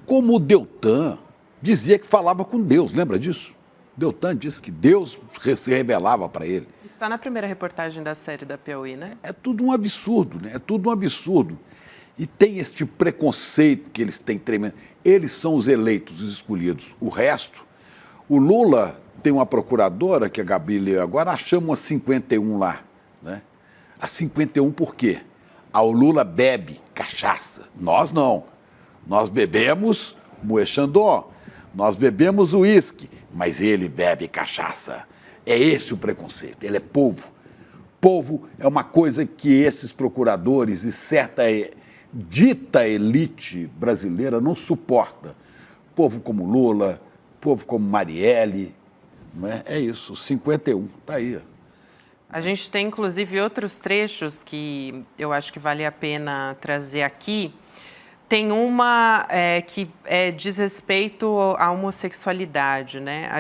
como o Deltan dizia que falava com Deus, lembra disso? Deltan disse que Deus se revelava para ele. Está na primeira reportagem da série da Piauí, É tudo um absurdo, É tudo um absurdo. E tem este preconceito que eles têm tremendo. Eles são os eleitos, os escolhidos. O resto, o Lula tem uma procuradora, que a Gabi leu agora, chama uma 51 lá. A 51 por quê? O Lula bebe cachaça. Nós não. Nós bebemos Moët Chandon, nós bebemos uísque, mas ele bebe cachaça. É esse o preconceito, ele é polvo. Polvo é uma coisa que esses procuradores e certa dita elite brasileira não suporta. Povo como Lula, povo como Marielle, não é? É isso, 51, está aí. Ó. A gente tem, inclusive, outros trechos que eu acho que vale a pena trazer aqui. Tem uma que diz respeito à homossexualidade, né?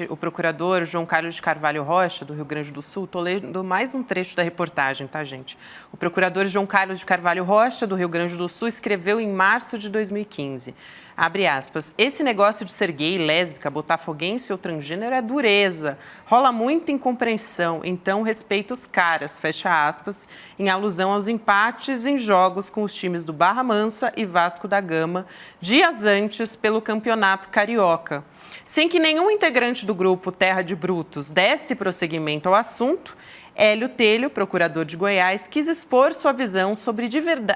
O procurador João Carlos de Carvalho Rocha, do Rio Grande do Sul, estou lendo mais um trecho da reportagem, tá, gente? O procurador João Carlos de Carvalho Rocha, do Rio Grande do Sul, escreveu em março de 2015, abre aspas, esse negócio de ser gay, lésbica, botafoguense ou transgênero é dureza, rola muita incompreensão, então respeita os caras, fecha aspas, em alusão aos empates em jogos com os times do Barra Mansa e Vasco da Gama, dias antes pelo Campeonato Carioca. Sem que nenhum integrante do grupo Terra de Brutos desse prosseguimento ao assunto, Hélio Telho, procurador de Goiás, quis expor sua visão sobre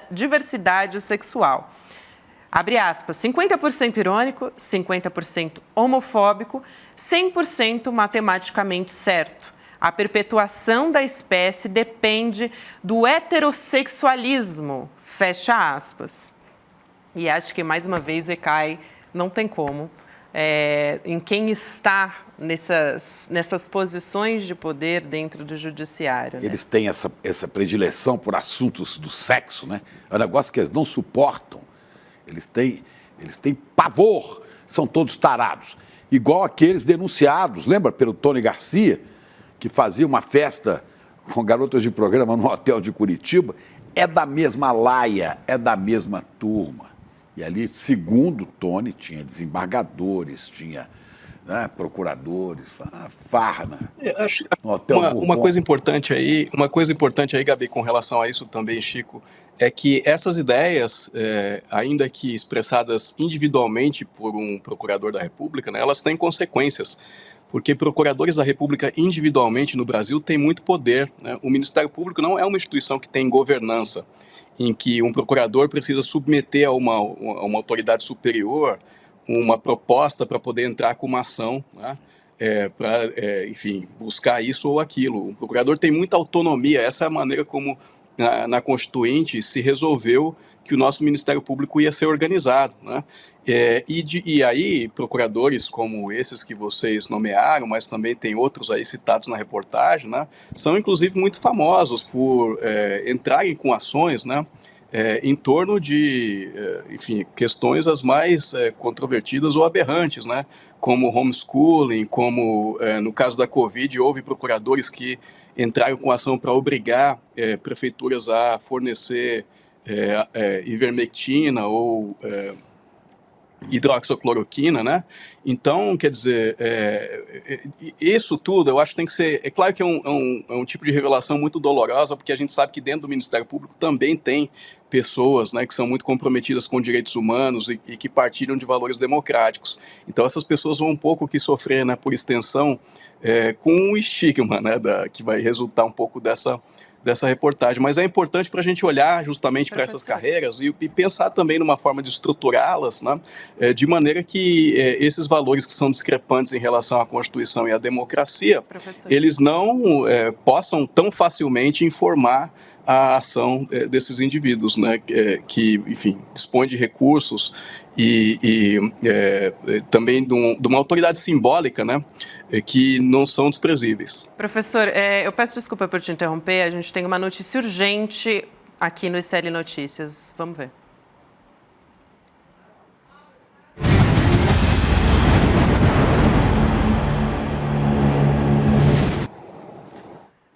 diversidade sexual. Abre aspas, 50% irônico, 50% homofóbico, 100% matematicamente certo. A perpetuação da espécie depende do heterossexualismo, fecha aspas. E acho que, mais uma vez, recai, não tem como, em quem está nessas posições de poder dentro do judiciário. Né? Eles têm essa predileção por assuntos do sexo, né? É um negócio que eles não suportam. Eles têm pavor, são todos tarados. Igual aqueles denunciados, lembra, pelo Tony Garcia, que fazia uma festa com garotas de programa no hotel de Curitiba? É da mesma laia, é da mesma turma. E ali, segundo o Tony, tinha desembargadores, tinha procuradores, farra, né? Acho uma coisa importante aí, Gabi, com relação a isso também, Chico, é que essas ideias, ainda que expressadas individualmente por um procurador da República, né, elas têm consequências, porque procuradores da República individualmente no Brasil têm muito poder. Né? O Ministério Público não é uma instituição que tem governança, em que um procurador precisa submeter a uma autoridade superior uma proposta para poder entrar com uma ação, né? Enfim, buscar isso ou aquilo. O procurador tem muita autonomia, essa é a maneira como na Constituinte se resolveu que o nosso Ministério Público ia ser organizado, né? E aí, procuradores como esses que vocês nomearam, mas também tem outros aí citados na reportagem, né? São inclusive muito famosos por entrarem com ações, né? Em torno de, enfim, questões as mais controvertidas ou aberrantes, né? Como homeschooling, como no caso da Covid, houve procuradores que entraram com ação para obrigar prefeituras a fornecer ivermectina ou hidroxicloroquina, né? Então, quer dizer, isso tudo eu acho que tem que ser... É claro que é um tipo de revelação muito dolorosa, porque a gente sabe que dentro do Ministério Público também tem pessoas, né, que são muito comprometidas com direitos humanos e que partilham de valores democráticos. Então, essas pessoas vão um pouco que sofrer, né, por extensão, com o estigma, né, que vai resultar um pouco dessa reportagem, mas é importante para a gente olhar justamente para essas carreiras e pensar também numa forma de estruturá-las, né, de maneira que esses valores que são discrepantes em relação à Constituição e à democracia, eles não possam tão facilmente informar a ação desses indivíduos, né, que, enfim, dispõem de recursos e também de uma autoridade simbólica, né, que não são desprezíveis. Professor, eu peço desculpa por te interromper, a gente tem uma notícia urgente aqui no ICL Notícias. Vamos ver.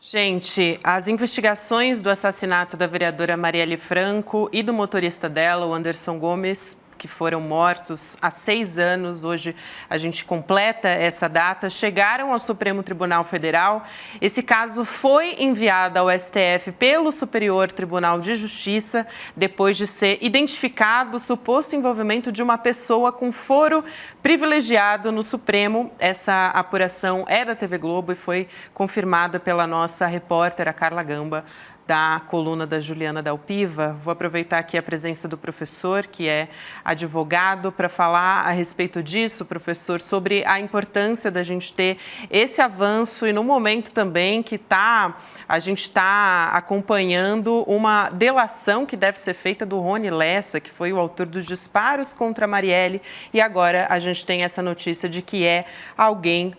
Gente, as investigações do assassinato da vereadora Marielle Franco e do motorista dela, o Anderson Gomes, que foram mortos há 6 anos, hoje a gente completa essa data, chegaram ao Supremo Tribunal Federal. Esse caso foi enviado ao STF pelo Superior Tribunal de Justiça, depois de ser identificado o suposto envolvimento de uma pessoa com foro privilegiado no Supremo. Essa apuração é da TV Globo e foi confirmada pela nossa repórter, a Carla Gamba, da coluna da Juliana Dalpiva. Vou aproveitar aqui a presença do professor, que é advogado, para falar a respeito disso, professor, sobre a importância da gente ter esse avanço e no momento também que a gente está acompanhando uma delação que deve ser feita do Rony Lessa, que foi o autor dos disparos contra a Marielle, e agora a gente tem essa notícia de que é alguém,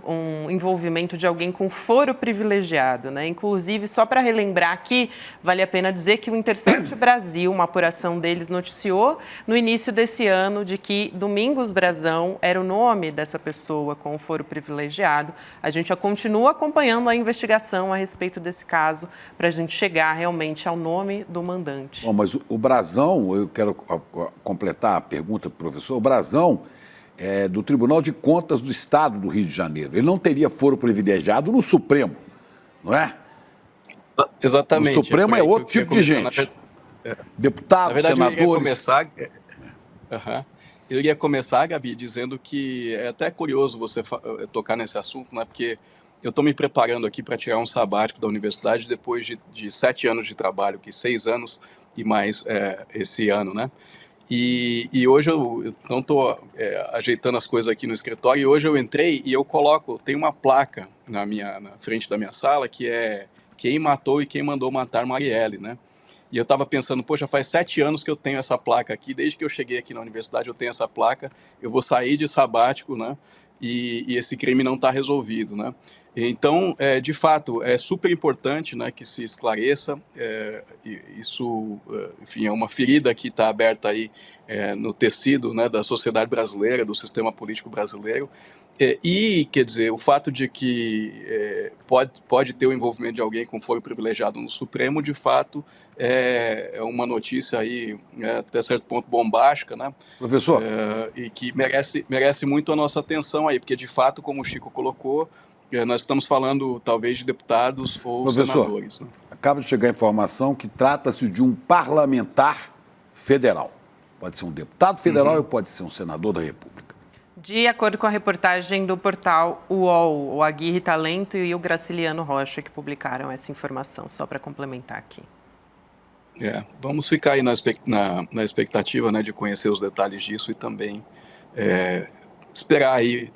um envolvimento de alguém com foro privilegiado, né? Inclusive, só para relembrar aqui, vale a pena dizer que o Intercept Brasil, uma apuração deles, noticiou no início desse ano de que Domingos Brazão era o nome dessa pessoa com o foro privilegiado. A gente já continua acompanhando a investigação a respeito desse caso para a gente chegar realmente ao nome do mandante. Bom, mas o Brazão, eu quero completar a pergunta para o professor, o Brazão é do Tribunal de Contas do Estado do Rio de Janeiro. Ele não teria foro privilegiado no Supremo, não é? Exatamente. O Supremo é outro tipo de gente. Deputados, senadores. Eu iria começar, Gabi, dizendo que é até curioso você tocar nesse assunto, né? Porque eu estou me preparando aqui para tirar um sabático da universidade depois de 7 anos de trabalho, que 6 anos e mais esse ano, né? E hoje eu não estou ajeitando as coisas aqui no escritório, e hoje eu entrei e eu tem uma placa na frente da minha sala que é quem matou e quem mandou matar Marielle, né? E eu estava pensando, poxa, faz 7 anos que eu tenho essa placa aqui, desde que eu cheguei aqui na universidade eu tenho essa placa, eu vou sair de sabático, né? E esse crime não está resolvido, né? Então, de fato, é super importante, né, que se esclareça. Isso, enfim, é uma ferida que está aberta aí no tecido, né, da sociedade brasileira, do sistema político brasileiro. E, quer dizer, o fato de que pode ter o envolvimento de alguém com foro privilegiado no Supremo, de fato, é uma notícia aí, até certo ponto, bombástica, né? Professor? E que merece muito a nossa atenção aí, porque, de fato, como o Chico colocou, nós estamos falando, talvez, de deputados ou senadores. Né? Acaba de chegar a informação que trata-se de um parlamentar federal. Pode ser um deputado federal ou pode ser um senador da República. De acordo com a reportagem do portal UOL, o Aguirre Talento e o Graciliano Rocha que publicaram essa informação, só para complementar aqui. Vamos ficar aí na expectativa, né, de conhecer os detalhes disso e também esperar aí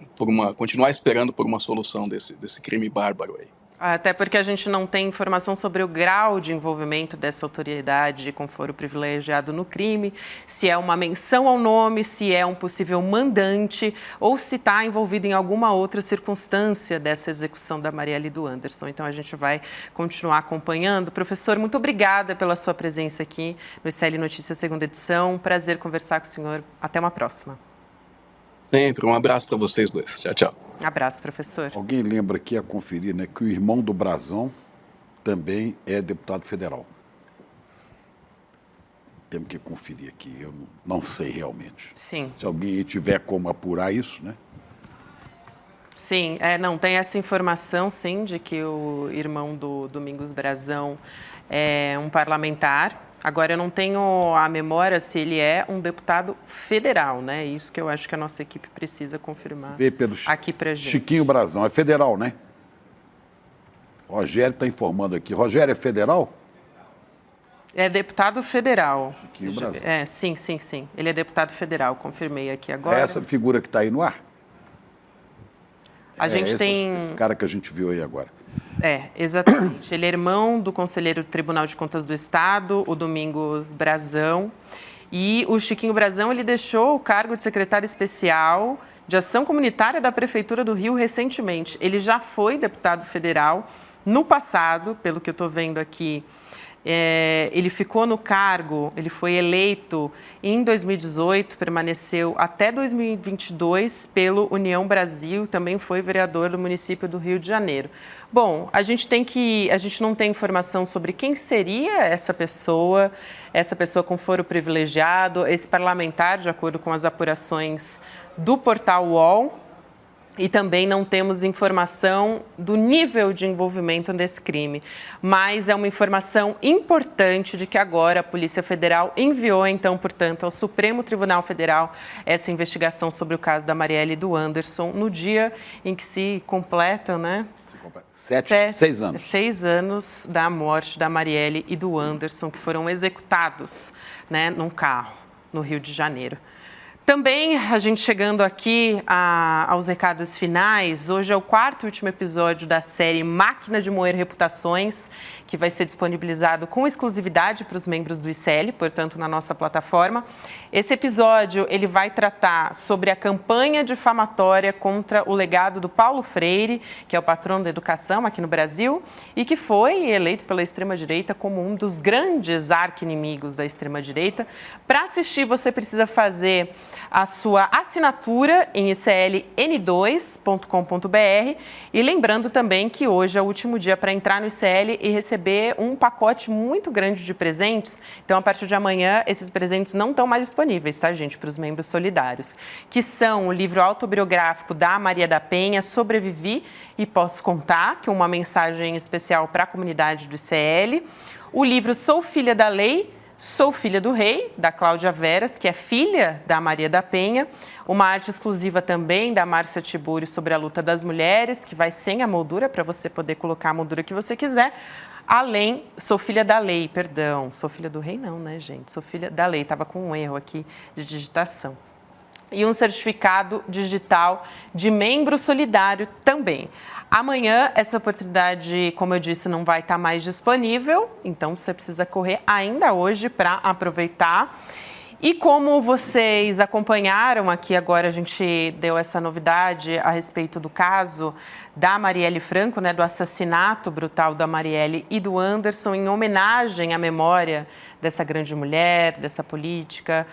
continuar esperando por uma solução desse crime bárbaro aí. Até porque a gente não tem informação sobre o grau de envolvimento dessa autoridade com foro privilegiado no crime, se é uma menção ao nome, se é um possível mandante ou se está envolvido em alguma outra circunstância dessa execução da Marielle e do Anderson. Então a gente vai continuar acompanhando. Professor, muito obrigada pela sua presença aqui no ICL Notícias, segunda edição. Prazer conversar com o senhor. Até uma próxima. Sempre. Um abraço para vocês dois. Tchau, tchau. Abraço, professor. Alguém lembra aqui a conferir, né, que o irmão do Brazão também é deputado federal. Temos que conferir aqui, eu não sei realmente. Sim. Se alguém tiver como apurar isso, né? Sim, não, tem essa informação, sim, de que o irmão do Domingos Brazão é um parlamentar. Agora, eu não tenho a memória se ele é um deputado federal, né? Isso que eu acho que a nossa equipe precisa confirmar aqui pra gente. Chiquinho Brazão, é federal, né? Rogério está informando aqui. Rogério é federal? É deputado federal. Chiquinho Brazão. Sim. Ele é deputado federal, confirmei aqui agora. É essa figura que está aí no ar? A gente tem... Esse cara que a gente viu aí agora. Exatamente. Ele é irmão do conselheiro do Tribunal de Contas do Estado, o Domingos Brazão. E o Chiquinho Brazão, ele deixou o cargo de secretário especial de Ação Comunitária da Prefeitura do Rio recentemente. Ele já foi deputado federal no passado, pelo que eu estou vendo aqui. Ele ficou no cargo, ele foi eleito em 2018, permaneceu até 2022 pelo União Brasil, também foi vereador do município do Rio de Janeiro. Bom, a gente não tem informação sobre quem seria essa pessoa com foro privilegiado, esse parlamentar, de acordo com as apurações do portal UOL. E também não temos informação do nível de envolvimento desse crime. Mas é uma informação importante de que agora a Polícia Federal enviou, então, portanto, ao Supremo Tribunal Federal essa investigação sobre o caso da Marielle e do Anderson, no dia em que se completam, né? 6 anos. 6 anos da morte da Marielle e do Anderson, que foram executados, né, num carro no Rio de Janeiro. Também, a gente chegando aqui aos recados finais, hoje é o 4º e último episódio da série Máquina de Moer Reputações, que vai ser disponibilizado com exclusividade para os membros do ICL, portanto, na nossa plataforma. Esse episódio, ele vai tratar sobre a campanha difamatória contra o legado do Paulo Freire, que é o patrono da educação aqui no Brasil, e que foi eleito pela extrema-direita como um dos grandes arqui-inimigos da extrema-direita. Para assistir, você precisa fazer a sua assinatura em icln2.com.br e lembrando também que hoje é o último dia para entrar no ICL e receber um pacote muito grande de presentes. Então, a partir de amanhã, esses presentes não estão mais disponíveis, tá, gente, para os membros solidários, que são o livro autobiográfico da Maria da Penha, Sobrevivi e Posso Contar, que é uma mensagem especial para a comunidade do ICL, o livro Sou Filha da Lei, Sou Filha do Rei, da Cláudia Veras, que é filha da Maria da Penha. Uma arte exclusiva também da Márcia Tibúrio sobre a luta das mulheres, que vai sem a moldura, para você poder colocar a moldura que você quiser. Além, Sou Filha da Lei, perdão. Sou Filha do Rei não, né, gente? Sou Filha da Lei, estava com um erro aqui de digitação. E um certificado digital de membro solidário também. Amanhã, essa oportunidade, como eu disse, não vai estar mais disponível, então você precisa correr ainda hoje para aproveitar. E como vocês acompanharam aqui, agora a gente deu essa novidade a respeito do caso da Marielle Franco, né, do assassinato brutal da Marielle e do Anderson, em homenagem à memória dessa grande mulher, dessa política,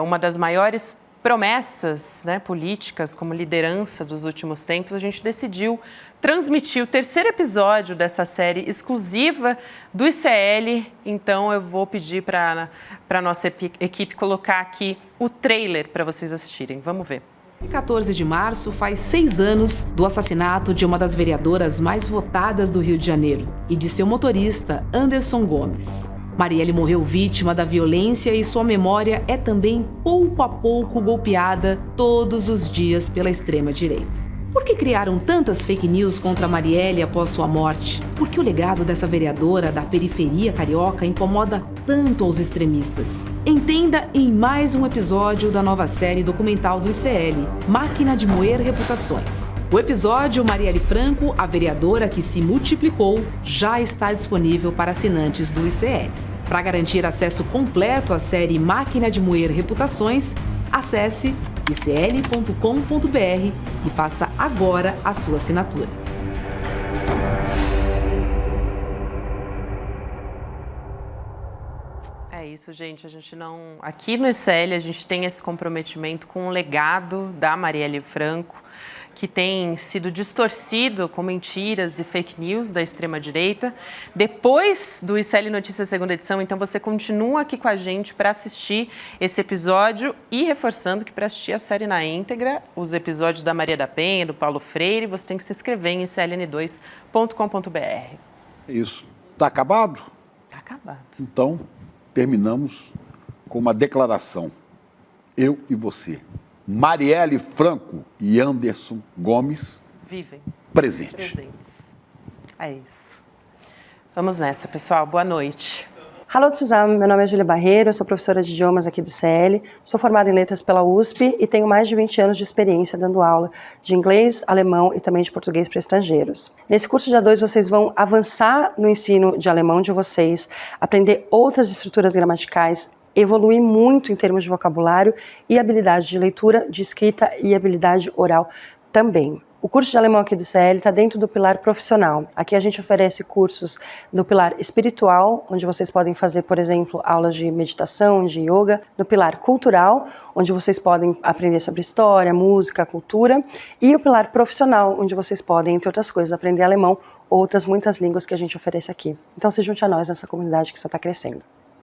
uma das maiores promessas, né, políticas como liderança dos últimos tempos, a gente decidiu transmitir o 3º episódio dessa série exclusiva do ICL. Então, eu vou pedir para a nossa equipe colocar aqui o trailer para vocês assistirem. Vamos ver. 14 de março faz 6 anos do assassinato de uma das vereadoras mais votadas do Rio de Janeiro e de seu motorista, Anderson Gomes. Marielle morreu vítima da violência e sua memória é também pouco a pouco golpeada todos os dias pela extrema-direita. Por que criaram tantas fake news contra Marielle após sua morte? Por que o legado dessa vereadora da periferia carioca incomoda tanto aos extremistas? Entenda em mais um episódio da nova série documental do ICL, Máquina de Moer Reputações. O episódio Marielle Franco, a vereadora que se multiplicou, já está disponível para assinantes do ICL. Para garantir acesso completo à série Máquina de Moer Reputações, acesse icl.com.br e faça agora a sua assinatura. É isso, gente. A gente não... Aqui no ICL, a gente tem esse comprometimento com o legado da Marielle Franco, que tem sido distorcido com mentiras e fake news da extrema-direita. Depois do ICL Notícias segunda edição, então você continua aqui com a gente para assistir esse episódio e reforçando que para assistir a série na íntegra, os episódios da Maria da Penha, do Paulo Freire, você tem que se inscrever em icln2.com.br. Isso. Está acabado? Está acabado. Então, terminamos com uma declaração. Eu e você. Marielle Franco e Anderson Gomes vivem presentes. É isso. Vamos nessa, pessoal. Boa noite. Hallo zusammen, meu nome é Júlia Barreiro, eu sou professora de idiomas aqui do CL, sou formada em letras pela USP e tenho mais de 20 anos de experiência dando aula de inglês, alemão e também de português para estrangeiros. Nesse curso de A2 vocês vão avançar no ensino de alemão de vocês, aprender outras estruturas gramaticais, evoluir muito em termos de vocabulário e habilidade de leitura, de escrita e habilidade oral também. O curso de alemão aqui do CL está dentro do pilar profissional. Aqui a gente oferece cursos no pilar espiritual, onde vocês podem fazer, por exemplo, aulas de meditação, de yoga. No pilar cultural, onde vocês podem aprender sobre história, música, cultura. E o pilar profissional, onde vocês podem, entre outras coisas, aprender alemão, outras muitas línguas que a gente oferece aqui. Então se junte a nós nessa comunidade que só está crescendo.